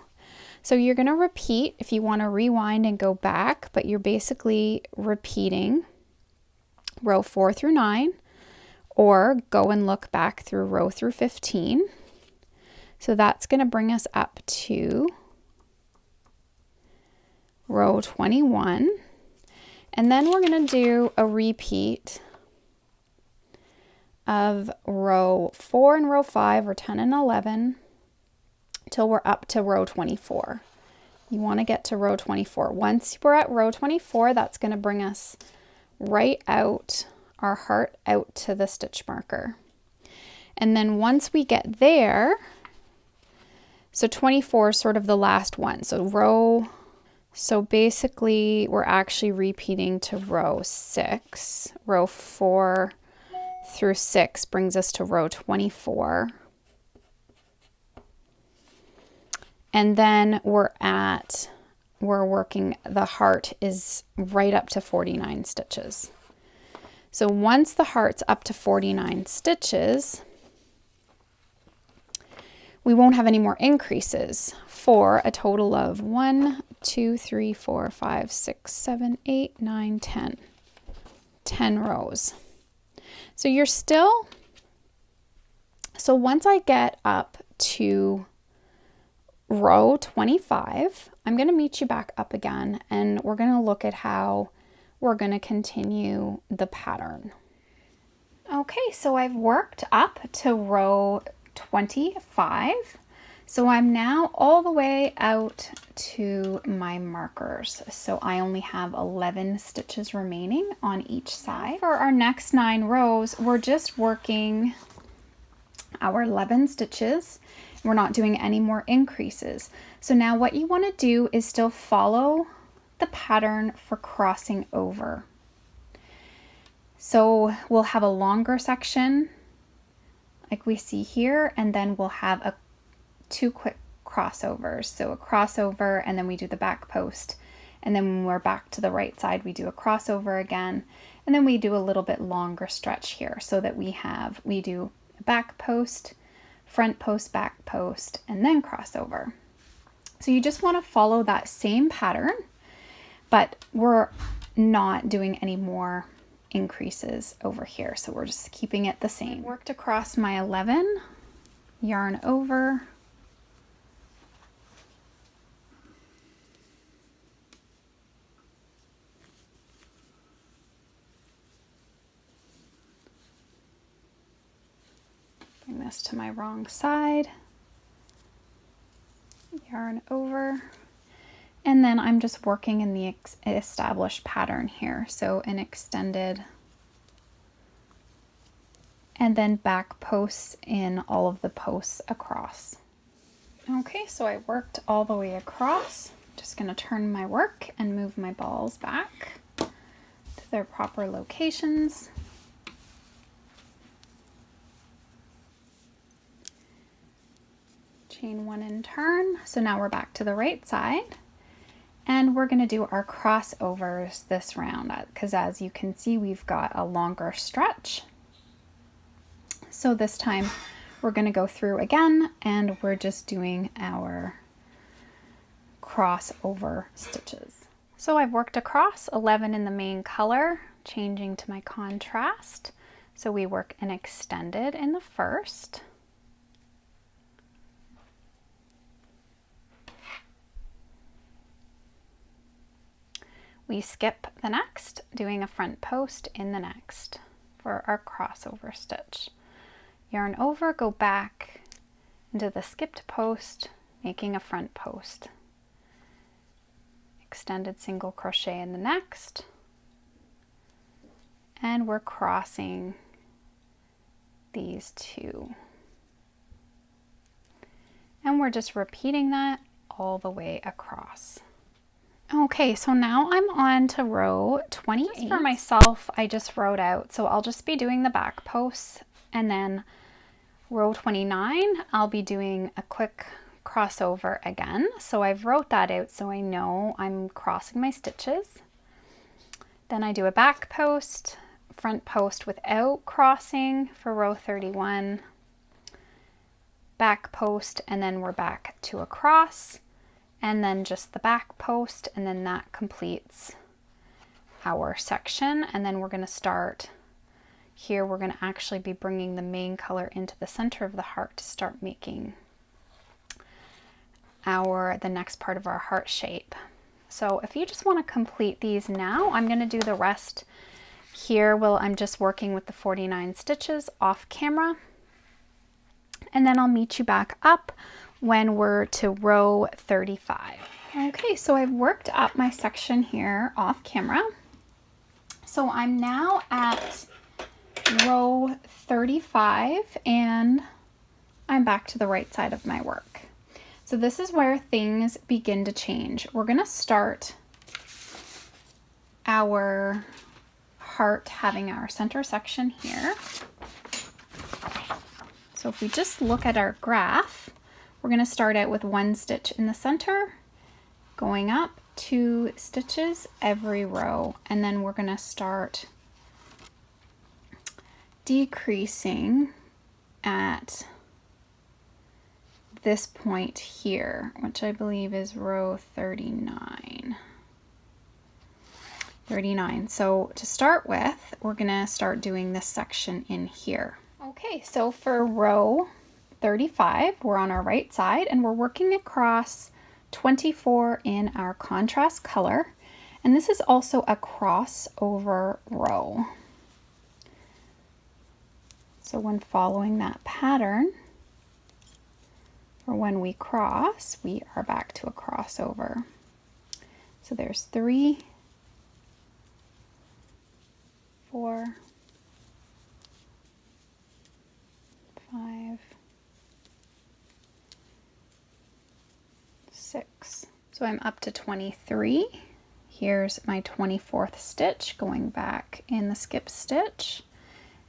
Speaker 1: So you're going to repeat if you want to rewind and go back, but you're basically repeating row 4 through 9, or go and look back through row through 15. So that's going to bring us up to row 21. And then we're going to do a repeat of row 4 and row 5, or 10 and 11, till we're up to row 24. You want to get to row 24. Once we're at row 24, that's going to bring us right out, our heart out to the stitch marker. And then once we get there, so 24 is sort of the last one. So basically we're actually repeating to row 6. Row 4 through 6 brings us to row 24. And then we're working, the heart is right up to 49 stitches. So once the heart's up to 49 stitches, we won't have any more increases for a total of 1, 2, 3, 4, 5, 6, 7, 8, 9, 10. 10 rows. So you're still, so once I get up to row 25, I'm going to meet you back up again, and we're going to look at how we're going to continue the pattern. Okay, so I've worked up to row 25. So I'm now all the way out to my markers. So I only have 11 stitches remaining on each side. For our next 9 rows, we're just working our 11 stitches. We're not doing any more increases. So now what you want to do is still follow the pattern for crossing over. So we'll have a longer section like we see here, and then we'll have 2 quick crossovers. So a crossover, and then we do the back post, and then when we're back to the right side we do a crossover again, and then we do a little bit longer stretch here, so that we do a back post, front post, back post, and then crossover. So you just want to follow that same pattern, but we're not doing any more increases over here, so we're just keeping it the same. Worked across my 11, yarn over, this to my wrong side. Yarn over. And then I'm just working in the established pattern here. So an extended and then back posts in all of the posts across. Okay, so I worked all the way across. Just going to turn my work and move my balls back to their proper locations. Chain one and turn. So now we're back to the right side. And we're going to do our crossovers this round because as you can see, we've got a longer stretch. So this time we're going to go through again and we're just doing our crossover stitches. So I've worked across 11 in the main color, changing to my contrast. So we work an extended in the first. We skip the next, doing a front post in the next for our crossover stitch. Yarn over, go back into the skipped post, making a front post. Extended single crochet in the next. And we're crossing these two. And we're just repeating that all the way across. Okay, so now I'm on to row 28. Just for myself, I just wrote out, so I'll just be doing the back posts, and then row 29, I'll be doing a quick crossover again. So I've wrote that out so I know I'm crossing my stitches. Then I do a back post, front post without crossing for row 31, back post, and then we're back to a cross. And then just the back post, and then that completes our section. And then we're going to start here. We're going to actually be bringing the main color into the center of the heart to start making the next part of our heart shape. So if you just want to complete these now, I'm going to do the rest here while I'm just working with the 49 stitches off camera. And then I'll meet you back up when we're to row 35. Okay, so I've worked up my section here off camera. So I'm now at row 35 and I'm back to the right side of my work. So this is where things begin to change. We're gonna start our heart having our center section here. So if we just look at our graph, we're going to start out with one stitch in the center, going up 2 stitches every row, and then we're going to start decreasing at this point here, which I believe is row 39. So to start with, we're going to start doing this section in here. Okay, so for row 35, we're on our right side and we're working across 24 in our contrast color, and this is also a crossover row. So when following that pattern, or when we cross, we are back to a crossover. So there's 3, 4, 5, 6. So I'm up to 23. Here's my 24th stitch, going back in the skip stitch.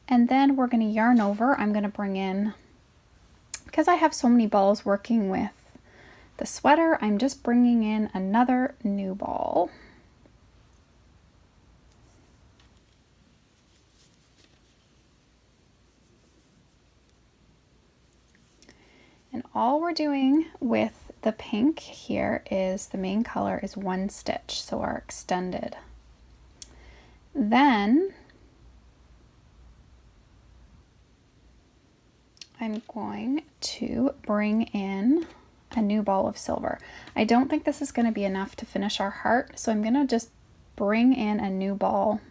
Speaker 1: And then we're going to yarn over. I'm going to bring in, because I have so many balls working with the sweater, I'm just bringing in another new ball. And all we're doing with the pink here is the main color is 1 stitch, so our extended. Then I'm going to bring in a new ball of silver. I don't think this is going to be enough to finish our heart, so I'm going to just bring in a new ball.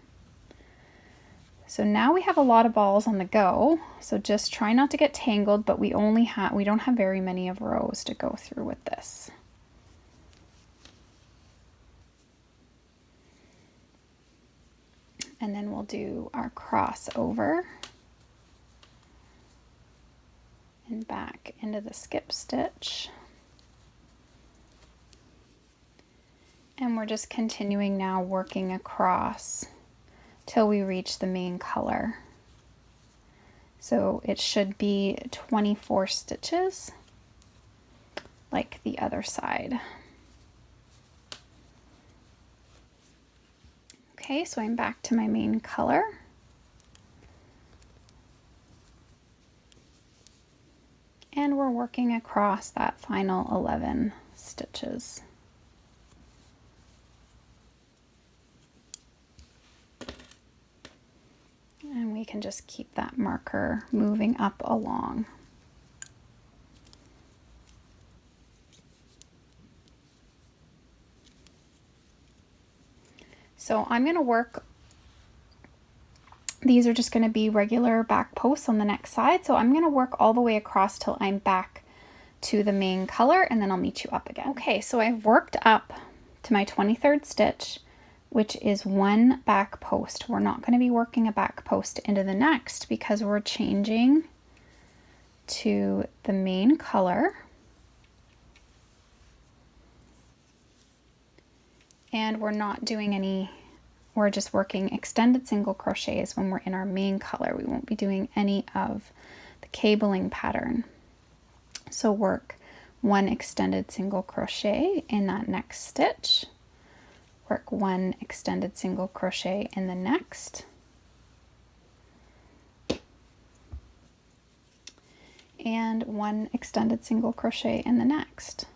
Speaker 1: So now we have a lot of balls on the go. So just try not to get tangled, but we don't have very many of rows to go through with this. And then we'll do our crossover and back into the skip stitch. And we're just continuing now working across till we reach the main color. So it should be 24 stitches like the other side. Okay, so I'm back to my main color. And we're working across that final 11 stitches. And we can just keep that marker moving up along. So I'm going to work, these are just going to be regular back posts on the next side. So I'm going to work all the way across till I'm back to the main color, and then I'll meet you up again. Okay, so I've worked up to my 23rd stitch, which is one back post. We're not going to be working a back post into the next because we're changing to the main color. And we're not doing any, we're just working extended single crochets when we're in our main color. We won't be doing any of the cabling pattern. So work one extended single crochet in that next stitch, work one extended single crochet in the next, and one extended single crochet in the next.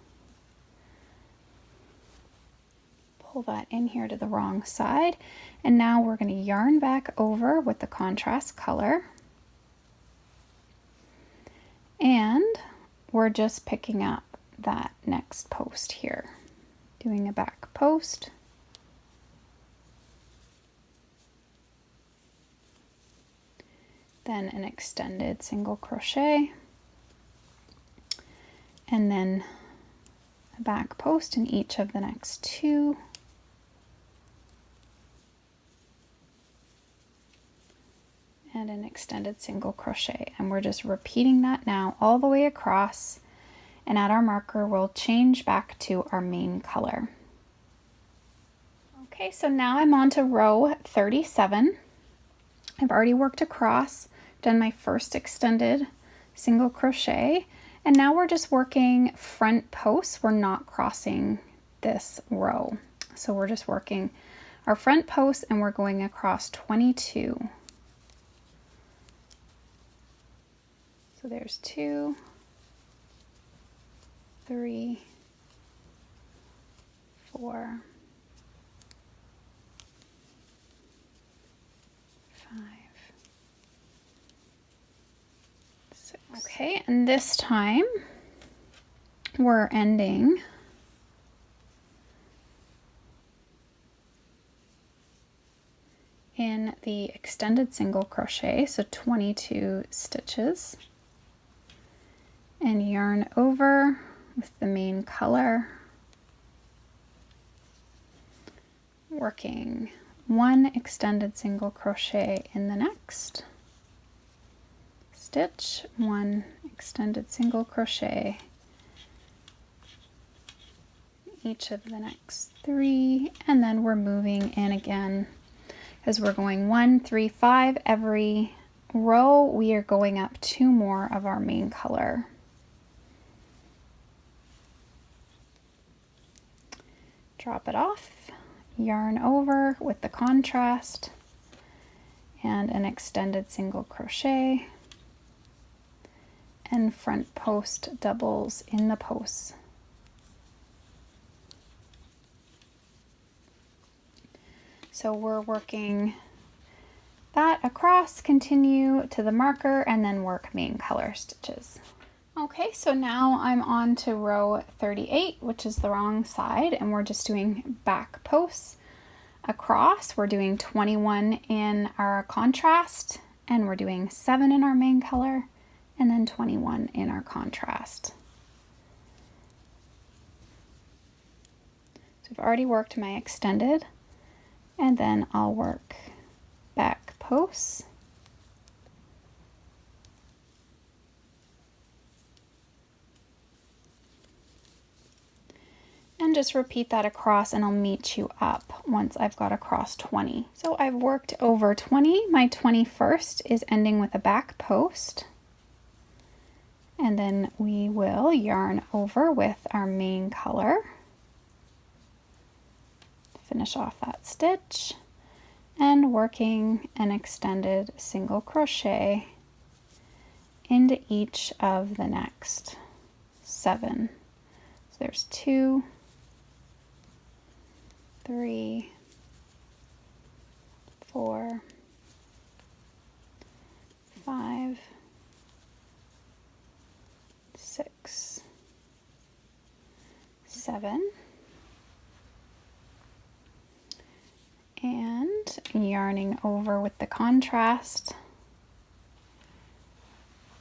Speaker 1: Pull that in here to the wrong side, and now we're going to yarn back over with the contrast color, and we're just picking up that next post here, doing a back post, then an extended single crochet, and then a back post in each of the next two, and an extended single crochet. And we're just repeating that now all the way across, and at our marker we'll change back to our main color. Okay, so now I'm on to row 37. I've already worked across, done my first extended single crochet, and now we're just working front posts. We're not crossing this row. So we're just working our front posts, and we're going across 22. So there's 2, 3, 4, 5, 6. Okay, and this time we're ending in the extended single crochet, so 22 stitches, and yarn over with the main color, working one extended single crochet in the next stitch, one extended single crochet each of the next 3, and then we're moving in again because we're going 1, 3, 5 every row. We are going up 2 more of our main color. Drop it off, yarn over with the contrast, and an extended single crochet, and front post doubles in the posts. So we're working that across, continue to the marker, and then work main color stitches. Okay, so now I'm on to row 38, which is the wrong side, and we're just doing back posts across. We're doing 21 in our contrast, and we're doing 7 in our main color, and then 21 in our contrast. So I've already worked my extended, and then I'll work back posts. And just repeat that across, and I'll meet you up once I've got across 20. So I've worked over 20. My 21st is ending with a back post. And then we will yarn over with our main color. Finish off that stitch and working an extended single crochet into each of the next 7. So there's 2, 3, 4, 5, 6, 7, and yarning over with the contrast.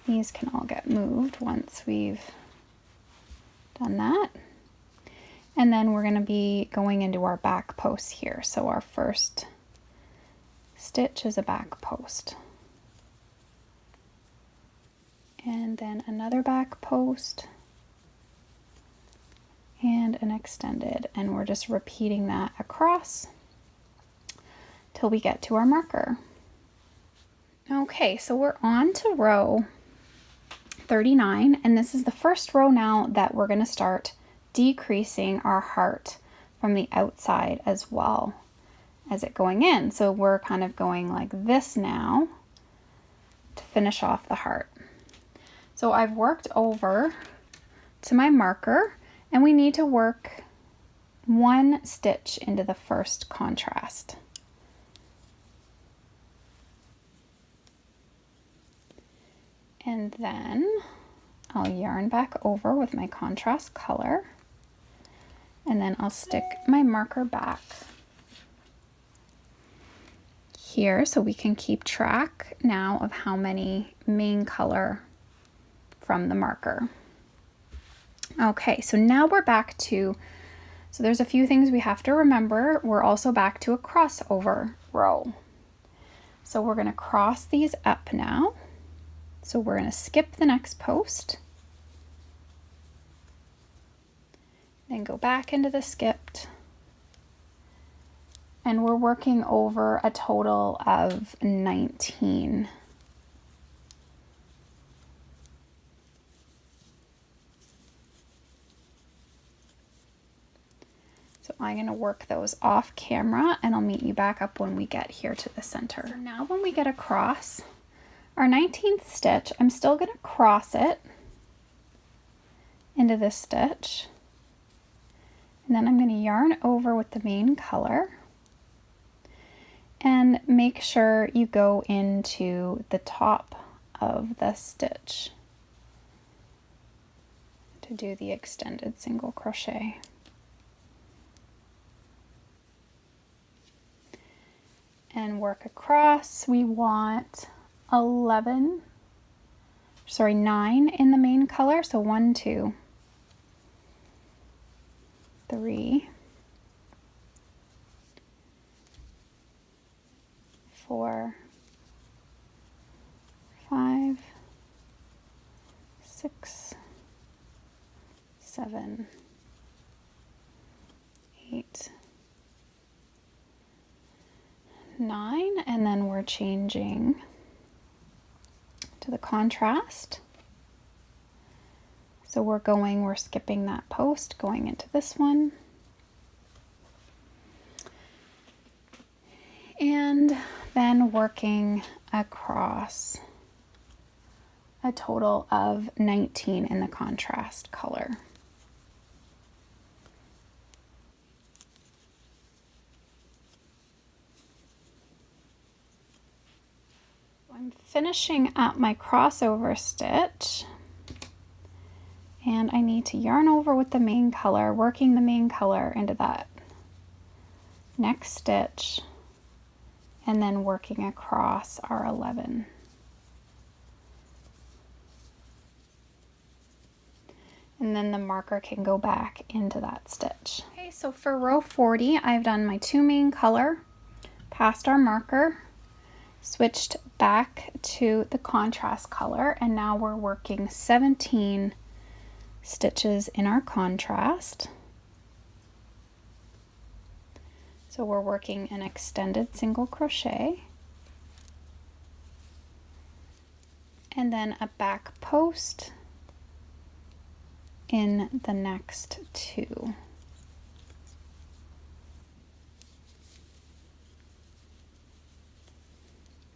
Speaker 1: These can all get moved once we've done that. And then we're going to be going into our back posts here. So our first stitch is a back post. And then another back post and an extended. And we're just repeating that across till we get to our marker. Okay, so we're on to row 39, and this is the first row now that we're going to start decreasing our heart from the outside as well as it going in. So we're kind of going like this now to finish off the heart. So I've worked over to my marker, and we need to work 1 stitch into the first contrast. And then I'll yarn back over with my contrast color, and then I'll stick my marker back here so we can keep track now of how many main color from the marker. Okay, so now we're back to, so there's a few things we have to remember. We're also back to a crossover row. So we're going to cross these up now. So we're going to skip the next post, then go back into the skipped, and we're working over a total of 19. So I'm going to work those off camera, and I'll meet you back up when we get here to the center. So now when we get across our 19th stitch, I'm still going to cross it into this stitch, and then I'm going to yarn over with the main color, and make sure you go into the top of the stitch to do the extended single crochet. And work across. We want 9 in the main color. So 1, 2, 3, 4, 5, 6, 7, 8, 9, and then we're changing to the contrast. So we're skipping that post, going into this one. And then working across a total of 19 in the contrast color. I'm finishing up my crossover stitch, and I need to yarn over with the main color, working the main color into that next stitch, and then working across our 11. And then the marker can go back into that stitch. Okay, so for row 40, I've done my 2 main color, passed our marker, switched back to the contrast color, and now we're working 17 stitches in our contrast. So we're working an extended single crochet, and then a back post in the next 2.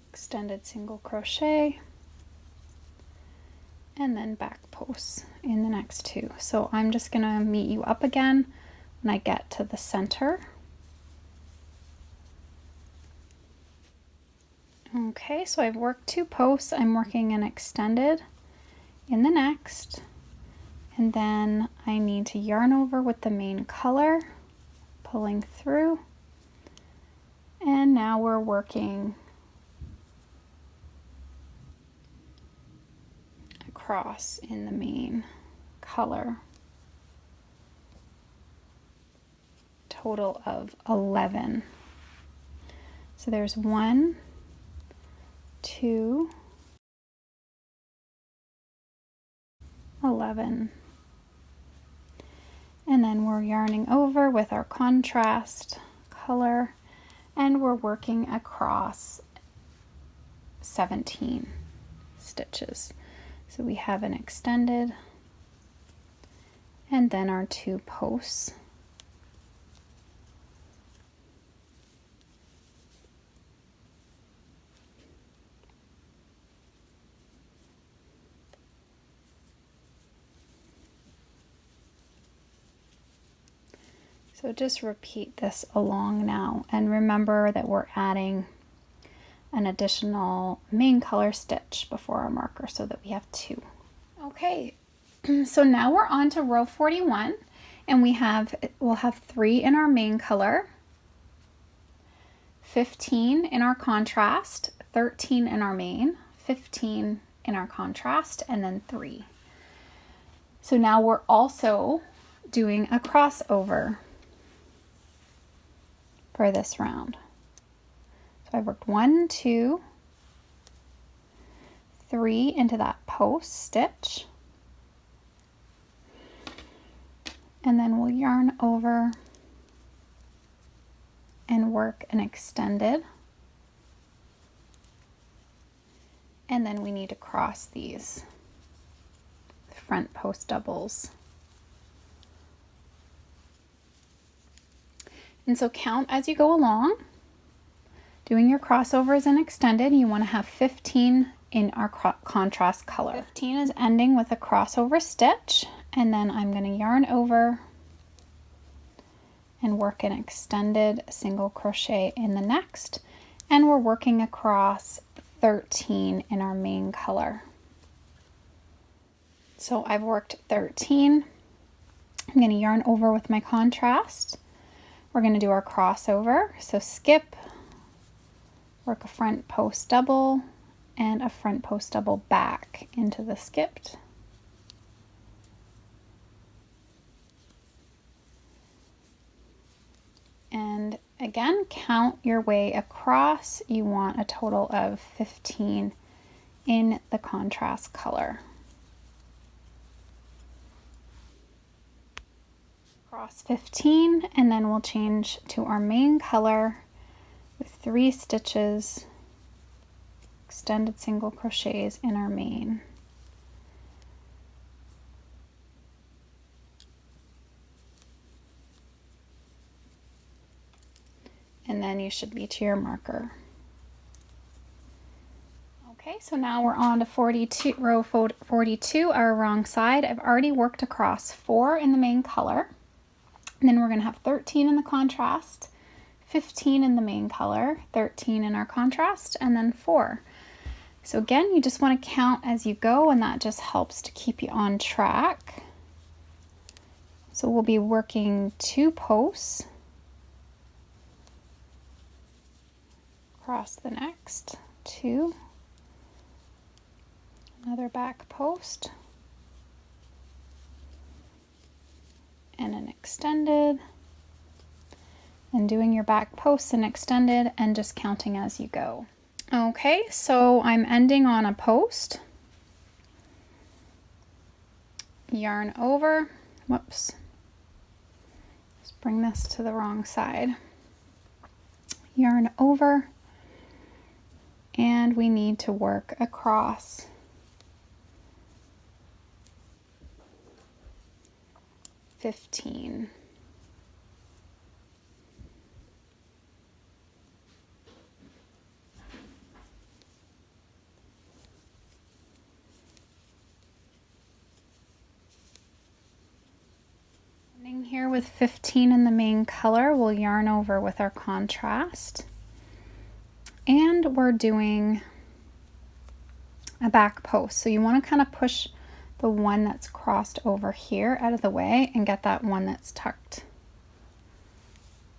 Speaker 1: Extended single crochet, and then back posts in the next 2. So I'm just going to meet you up again when I get to the center. Okay, so I've worked 2 posts. I'm working an extended in the next, and then I need to yarn over with the main color, pulling through, and now we're working across in the main color. Total of 11. So there's 1, 2, 11. And then we're yarning over with our contrast color, and we're working across 17 stitches. So we have an extended, and then our 2 posts. So just repeat this along now, and remember that we're adding an additional main color stitch before our marker so that we have 2. Okay, so now we're on to row 41, and we'll have 3 in our main color, 15 in our contrast, 13 in our main, 15 in our contrast, and then 3. So now we're also doing a crossover for this round. So I worked 1, 2, 3 into that post stitch, and then we'll yarn over and work an extended, and then we need to cross these front post doubles. And so count as you go along. Doing your crossovers and extended, you want to have 15 in our contrast color. 15 is ending with a crossover stitch, and then I'm going to yarn over and work an extended single crochet in the next, and we're working across 13 in our main color. So I've worked 13. I'm going to yarn over with my contrast. We're going to do our crossover, so skip, work a front post double, and a front post double back into the skipped. And again, count your way across. You want a total of 15 in the contrast color. Cross 15, and then we'll change to our main color with 3 stitches, extended single crochets in our main. And then you should be to your marker. Okay, so now we're on to row 42, our wrong side. I've already worked across 4 in the main color. And then we're going to have 13 in the contrast, 15 in the main color, 13 in our contrast, and then 4. So again, you just want to count as you go, and that just helps to keep you on track. So we'll be working 2 posts across the next two, another back post, and an extended, and doing your back posts and extended and just counting as you go. Okay, so I'm ending on a post, yarn over, whoops, just bring this to the wrong side, yarn over, and we need to work across 15. Ending here with 15 in the main color, we'll yarn over with our contrast. And we're doing a back post. So you want to kind of push the one that's crossed over here out of the way and get that one that's tucked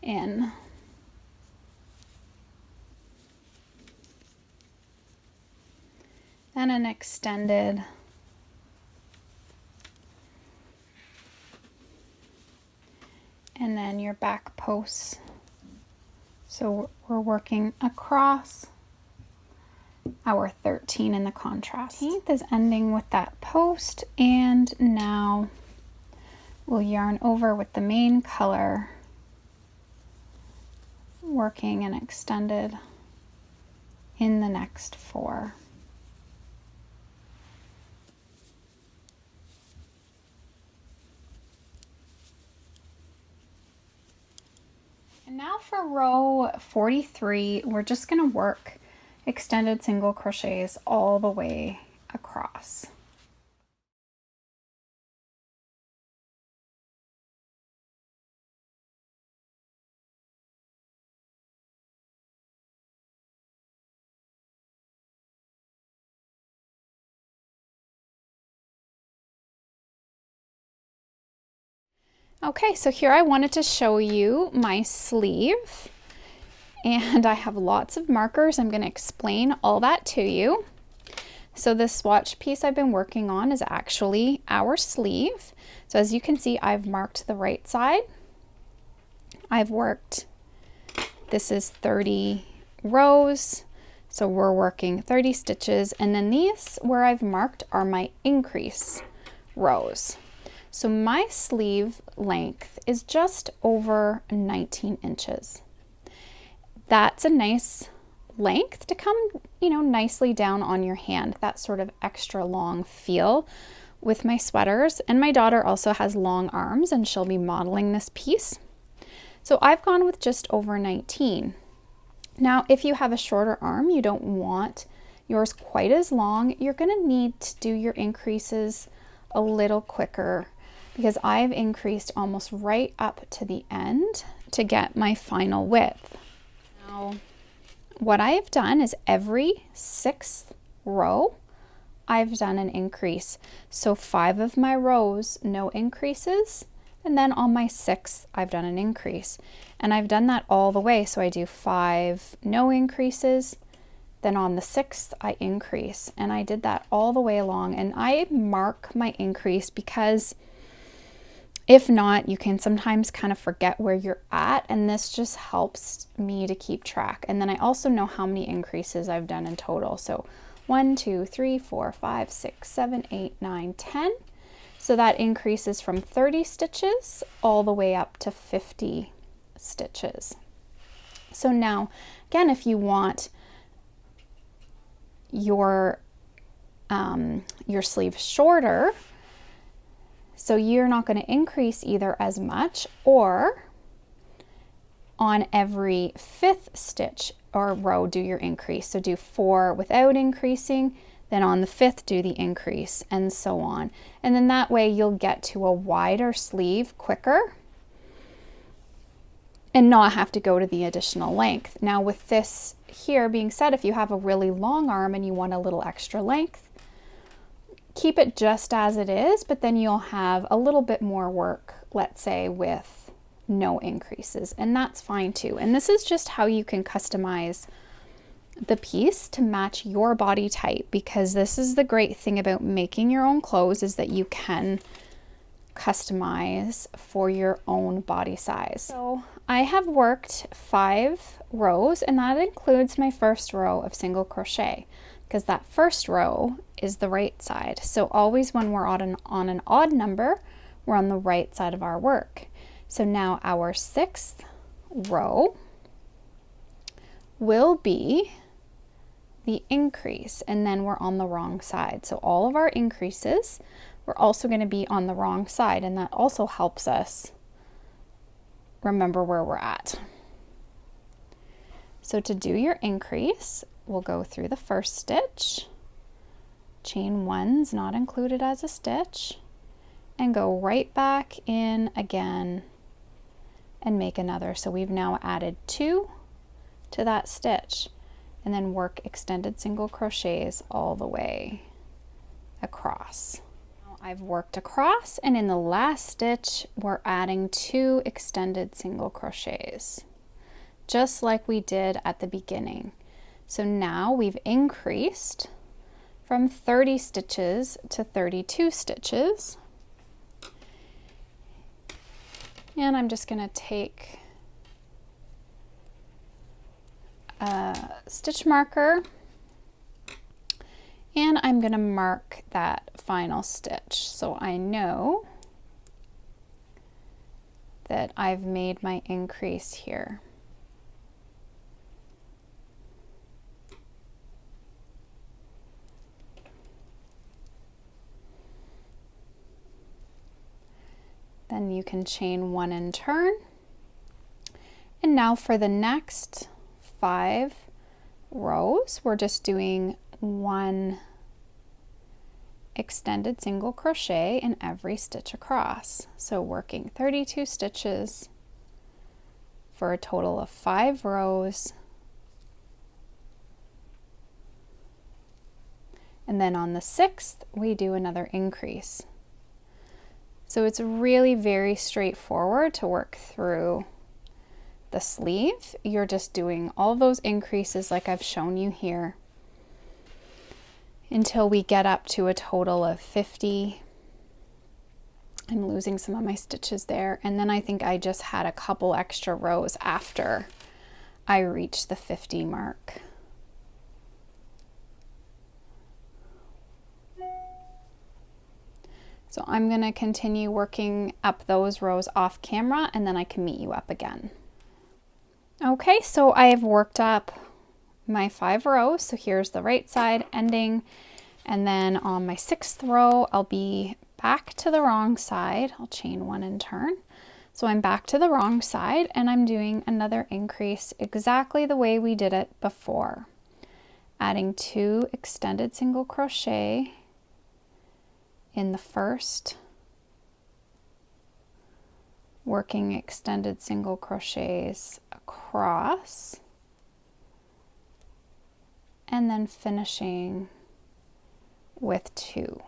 Speaker 1: in. Then an extended, and then your back posts. So we're working across our 13 in the contrast. 18th is ending with that post, and now we'll yarn over with the main color, working an extended in the next 4. And now for row 43, we're just going to work extended single crochets all the way across. Okay, so here I wanted to show you my sleeve, and I have lots of markers. I'm going to explain all that to you. So this swatch piece I've been working on is actually our sleeve. So as you can see, I've marked the right side. I've worked, this is 30 rows, so we're working 30 stitches, and then these where I've marked are my increase rows. So my sleeve length is just over 19 inches. That's a nice length to come, nicely down on your hand, that sort of extra long feel with my sweaters. And my daughter also has long arms and she'll be modeling this piece. So I've gone with just over 19. Now, if you have a shorter arm, you don't want yours quite as long, you're gonna need to do your increases a little quicker, because I've increased almost right up to the end to get my final width. Now, what I have done is every 6th row, I've done an increase. So 5 of my rows, no increases, and then on my 6th, I've done an increase. And I've done that all the way. So I do 5 no increases, then on the 6th, I increase. And I did that all the way along. And I mark my increase because if not, you can sometimes kind of forget where you're at, and this just helps me to keep track. And then I also know how many increases I've done in total. So 1, 2, 3, 4, 5, 6, 7, 8, 9, 10. So that increases from 30 stitches all the way up to 50 stitches. So now, again, if you want your sleeve shorter, so you're not going to increase either as much, or on every 5th stitch or row do your increase. So do 4 without increasing, then on the 5th do the increase, and so on. And then that way you'll get to a wider sleeve quicker and not have to go to the additional length. Now with this here being said, if you have a really long arm and you want a little extra length, keep it just as it is, but then you'll have a little bit more work, let's say with no increases, and that's fine too. And this is just how you can customize the piece to match your body type, because this is the great thing about making your own clothes, is that you can customize for your own body size. So I have worked 5 rows, and that includes my first row of single crochet, because that first row is the right side. So always when we're on an odd number, we're on the right side of our work. So now our 6th row will be the increase, and then we're on the wrong side. So all of our increases, we're also going to be on the wrong side, and that also helps us remember where we're at. So to do your increase, we'll go through the first stitch, chain 1's not included as a stitch, and go right back in again and make another. So we've now added 2 to that stitch, and then work extended single crochets all the way across. Now I've worked across, and in the last stitch we're adding 2 extended single crochets, just like we did at the beginning. So now we've increased from 30 stitches to 32 stitches. And I'm just going to take a stitch marker, and I'm going to mark that final stitch so I know that I've made my increase here. Then you can chain 1 and turn. And now for the next 5 rows, we're just doing 1 extended single crochet in every stitch across. So working 32 stitches for a total of 5 rows. And then on the 6th, we do another increase. So it's really very straightforward to work through the sleeve. You're just doing all those increases like I've shown you here until we get up to a total of 50. I'm losing some of my stitches there, and then I think I just had a couple extra rows after I reached the 50 mark. So I'm going to continue working up those rows off camera, and then I can meet you up again. Okay, so I have worked up my 5 rows. So here's the right side ending, and then on my 6th row, I'll be back to the wrong side. I'll chain 1 and turn. So I'm back to the wrong side, and I'm doing another increase exactly the way we did it before. Adding 2 extended single crochet in the first, working extended single crochets across, and then finishing with 2.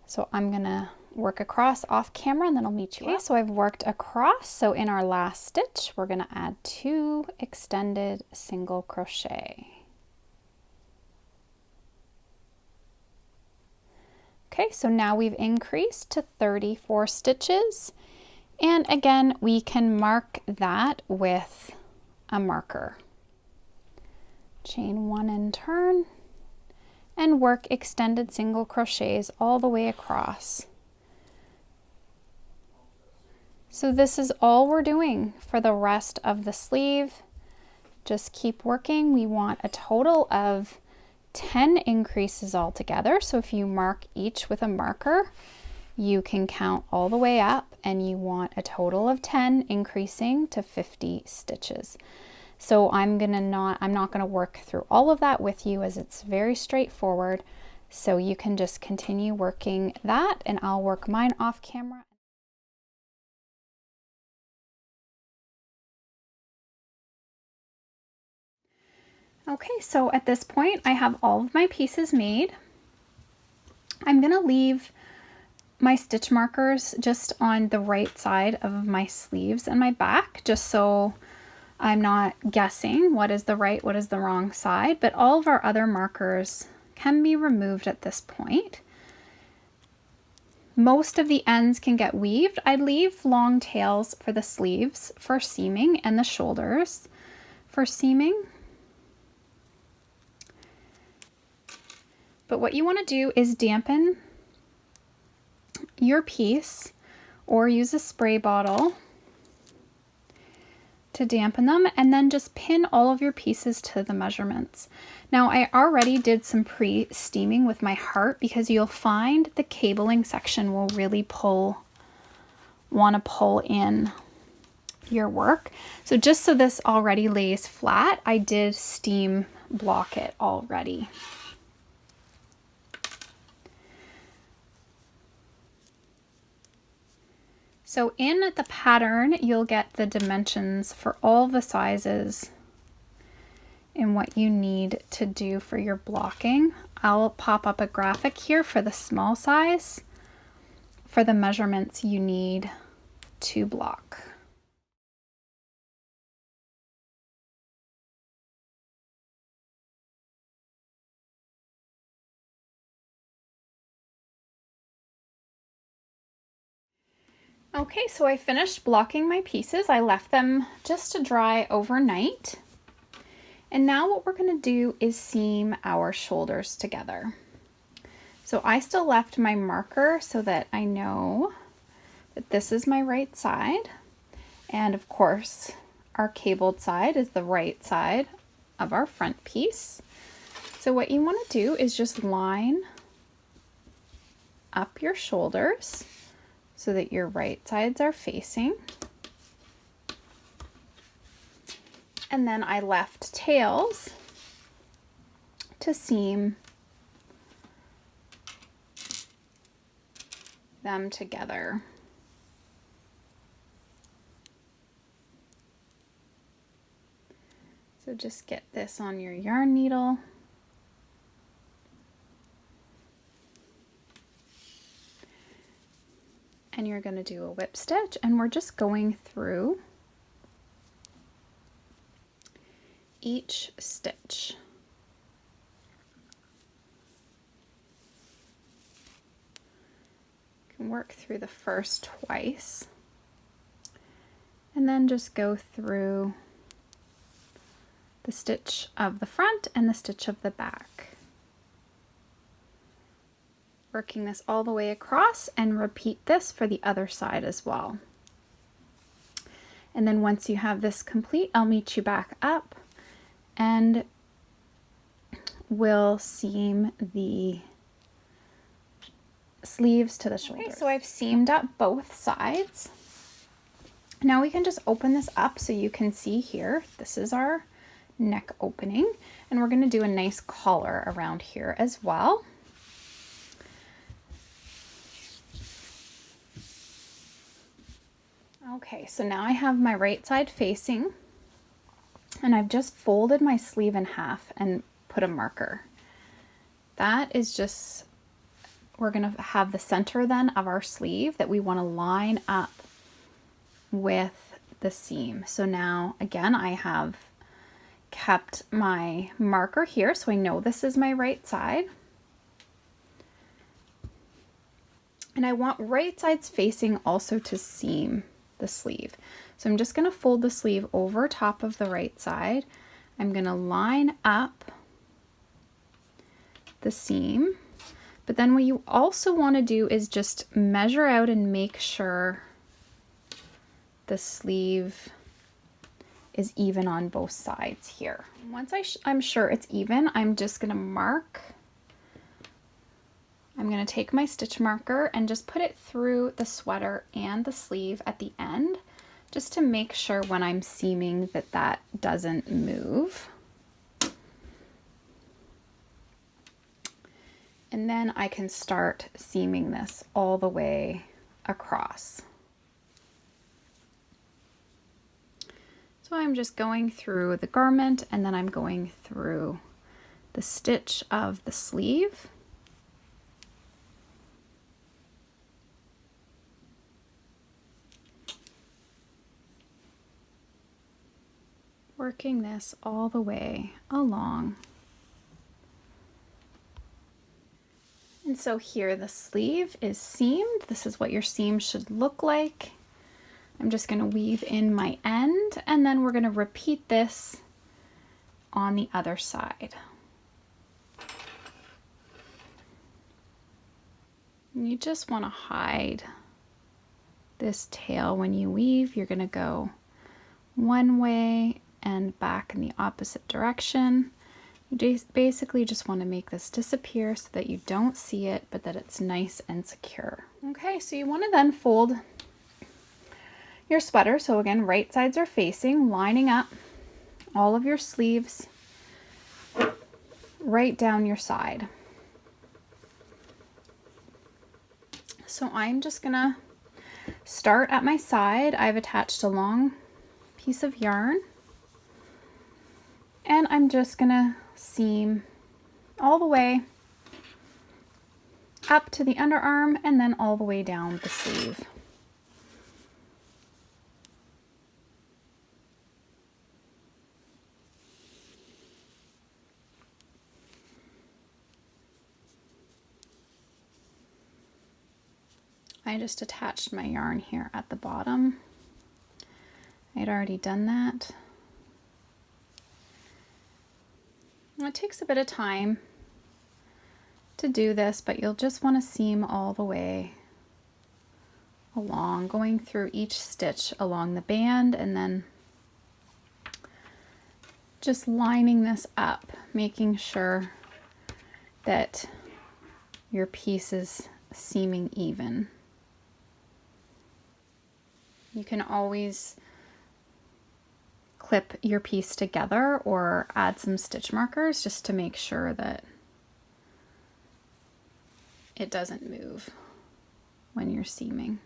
Speaker 1: So I'm gonna work across off camera, and then I'll meet you. Okay, so I've worked across. So in our last stitch, we're gonna add 2 extended single crochet. Okay, so now we've increased to 34 stitches, and again we can mark that with a marker. Chain 1 and turn, and work extended single crochets all the way across. So this is all we're doing for the rest of the sleeve. Just keep working. We want a total of 10 increases altogether. So if you mark each with a marker, you can count all the way up, and you want a total of 10 increasing to 50 stitches. So I'm not gonna work through all of that with you, as it's very straightforward. So you can just continue working that, and I'll work mine off camera. Okay, so at this point I have all of my pieces made. I'm gonna leave my stitch markers just on the right side of my sleeves and my back, just so I'm not guessing what is the right, what is the wrong side, but all of our other markers can be removed at this point. Most of the ends can get weaved. I leave long tails for the sleeves for seaming and the shoulders for seaming. But what you want to do is dampen your piece or use a spray bottle to dampen them, and then just pin all of your pieces to the measurements. Now I already did some pre-steaming with my heart because you'll find the cabling section will really want to pull in your work. So just so this already lays flat, I did steam block it already. So in the pattern, you'll get the dimensions for all the sizes and what you need to do for your blocking. I'll pop up a graphic here for the small size for the measurements you need to block. Okay, so I finished blocking my pieces. I left them just to dry overnight. And now what we're going to do is seam our shoulders together. So I still left my marker so that I know that this is my right side. And of course, our cabled side is the right side of our front piece. So what you want to do is just line up your shoulders so that your right sides are facing. And then I left tails to seam them together. So just get this on your yarn needle. And you're going to do a whip stitch, and we're just going through each stitch. You can work through the first twice and then just go through the stitch of the front and the stitch of the back. Working this all the way across, and repeat this for the other side as well. And then once you have this complete, I'll meet you back up and we'll seam the sleeves to the shoulders. Okay, so I've seamed up both sides. Now we can just open this up so you can see here, this is our neck opening, and we're going to do a nice collar around here as well. Okay, so now I have my right side facing, and I've just folded my sleeve in half and put a marker. That is just, we're going to have the center then of our sleeve that we want to line up with the seam. So now again, I have kept my marker here so I know this is my right side. And I want right sides facing also to seam the sleeve. So I'm just going to fold the sleeve over top of the right side. I'm going to line up the seam, but then what you also want to do is just measure out and make sure the sleeve is even on both sides here. Once I'm sure it's even, I'm just going to mark. I'm going to take my stitch marker and just put it through the sweater and the sleeve at the end, just to make sure when I'm seaming that that doesn't move. And then I can start seaming this all the way across. So I'm just going through the garment, and then I'm going through the stitch of the sleeve. working this all the way along. And so here the sleeve is seamed. This is what your seam should look like. I'm just going to weave in my end, and then we're going to repeat this on the other side. You just want to hide this tail when you weave. You're going to go one way and back in the opposite direction. You basically just want to make this disappear so that you don't see it, but that it's nice and secure. Okay, so you want to then fold your sweater. So again, right sides are facing, lining up all of your sleeves right down your side. So I'm just gonna start at my side. I've attached a long piece of yarn, and I'm just gonna seam all the way up to the underarm and then all the way down the sleeve. I just attached my yarn here at the bottom. I'd already done that. It takes a bit of time to do this, but you'll just want to seam all the way along, going through each stitch along the band and then just lining this up, making sure that your piece is seaming even. You can always clip your piece together or add some stitch markers just to make sure that it doesn't move when you're seaming.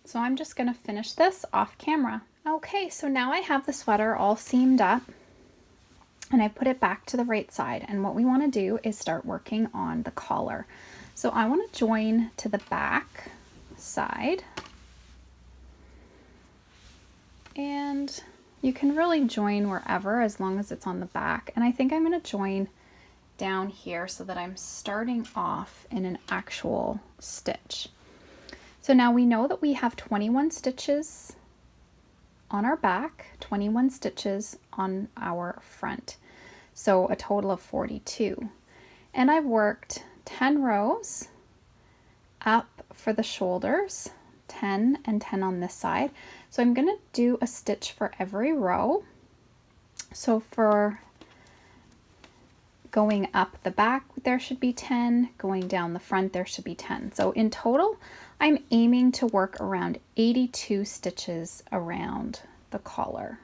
Speaker 1: So I'm just going to finish this off camera. Okay, so now I have the sweater all seamed up and I put it back to the right side, and what we want to do is start working on the collar. So I want to join to the back side, and you can really join wherever as long as it's on the back, and I think I'm going to join down here so that I'm starting off in an actual stitch. So now we know that we have 21 stitches on our back, 21 stitches on our front, so a total of 42. And I've worked 10 rows up for the shoulders, 10 and 10 on this side. So I'm going to do a stitch for every row. So for going up the back, there should be 10. Going down the front, there should be 10. So in total, I'm aiming to work around 82 stitches around the collar.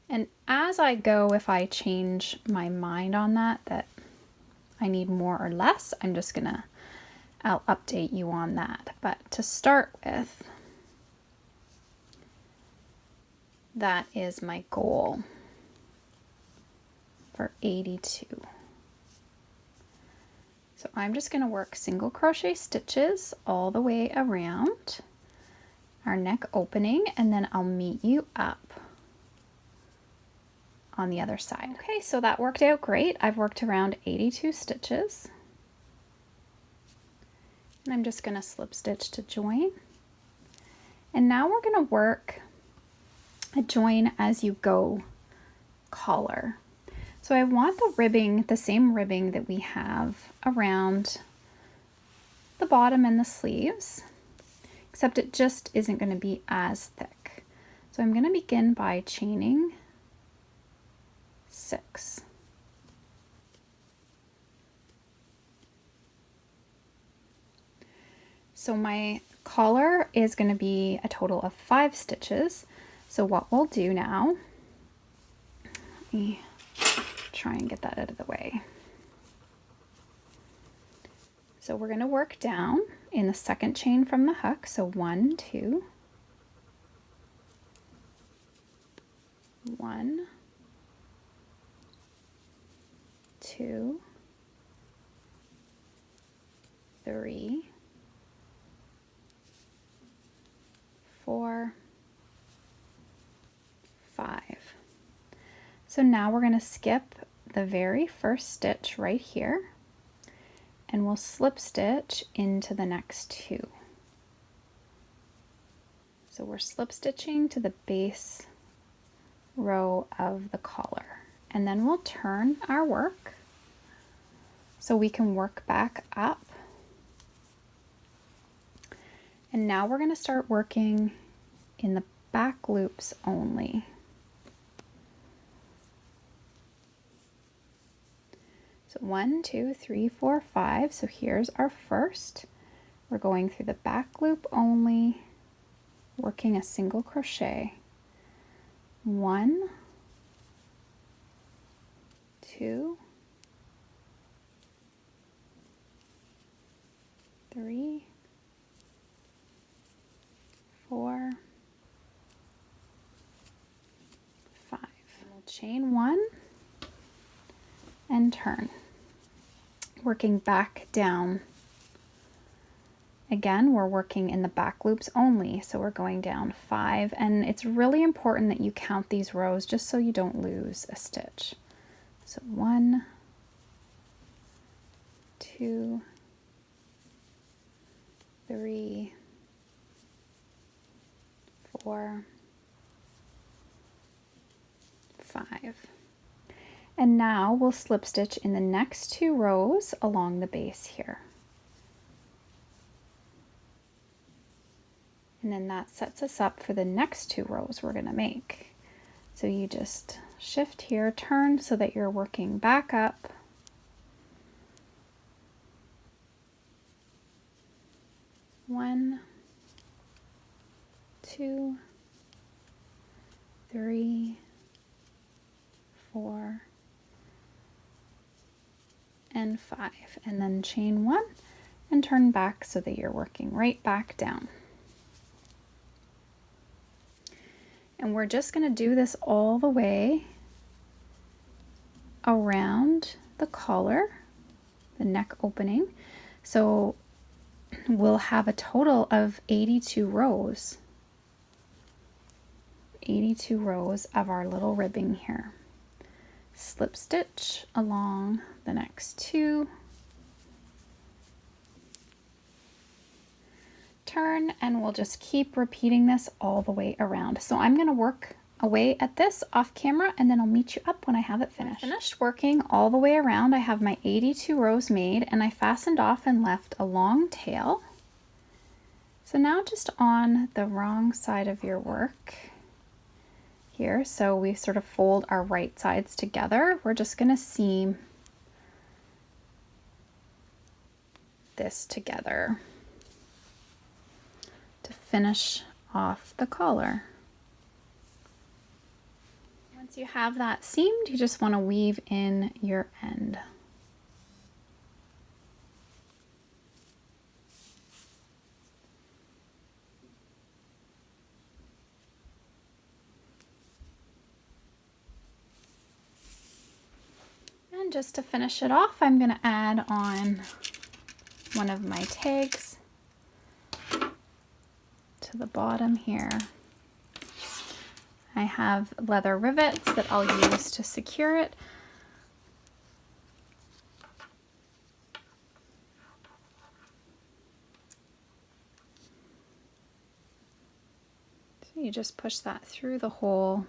Speaker 1: And as I go, if I change my mind on that I need more or less, I'll update you on that. But to start with, that is my goal for 82. So I'm just going to work single crochet stitches all the way around our neck opening, and then I'll meet you up on the other side. Okay, so that worked out great. I've worked around 82 stitches. And I'm just going to slip stitch to join. And now we're going to work a join as you go collar. So I want the ribbing, the same ribbing that we have around the bottom and the sleeves, except it just isn't going to be as thick. So I'm going to begin by chaining 6. So my collar is going to be a total of 5 stitches. So what we'll do now, let me try and get that out of the way. So we're going to work down in the second chain from the hook. So 1, 2, 1, 2, 3, 4, So now we're going to skip the very first stitch right here, and we'll slip stitch into the next two. So we're slip stitching to the base row of the collar, and then we'll turn our work so we can work back up. And now we're going to start working in the back loops only. So 1, 2, 3, 4, 5. So here's our first. We're going through the back loop only, working a single crochet. 1, 2, 3, 4, 5. We'll chain 1 and turn, working back down. Again, we're working in the back loops only, so we're going down 5, and it's really important that you count these rows just so you don't lose a stitch. So 1, 2, 3, 4, 5. And now we'll slip stitch in the next two rows along the base here. And then that sets us up for the next two rows we're going to make. So you just shift here, turn so that you're working back up. One, 2, 3, 4, and 5. And then chain 1 and turn back so that you're working right back down. And we're just going to do this all the way around the collar, the neck opening. So we'll have a total of 82 rows. 82 rows of our little ribbing here. Slip stitch along the next two. Turn, and we'll just keep repeating this all the way around. So I'm going to work away at this off camera, and then I'll meet you up when I have it finished. Finished working all the way around. I have my 82 rows made, and I fastened off and left a long tail. So now just on the wrong side of your work here, so we sort of fold our right sides together, we're just going to seam this together to finish off the collar. Once you have that seamed, you just want to weave in your end. And just to finish it off, I'm going to add on one of my tags to the bottom here. I have leather rivets that I'll use to secure it. So you just push that through the hole.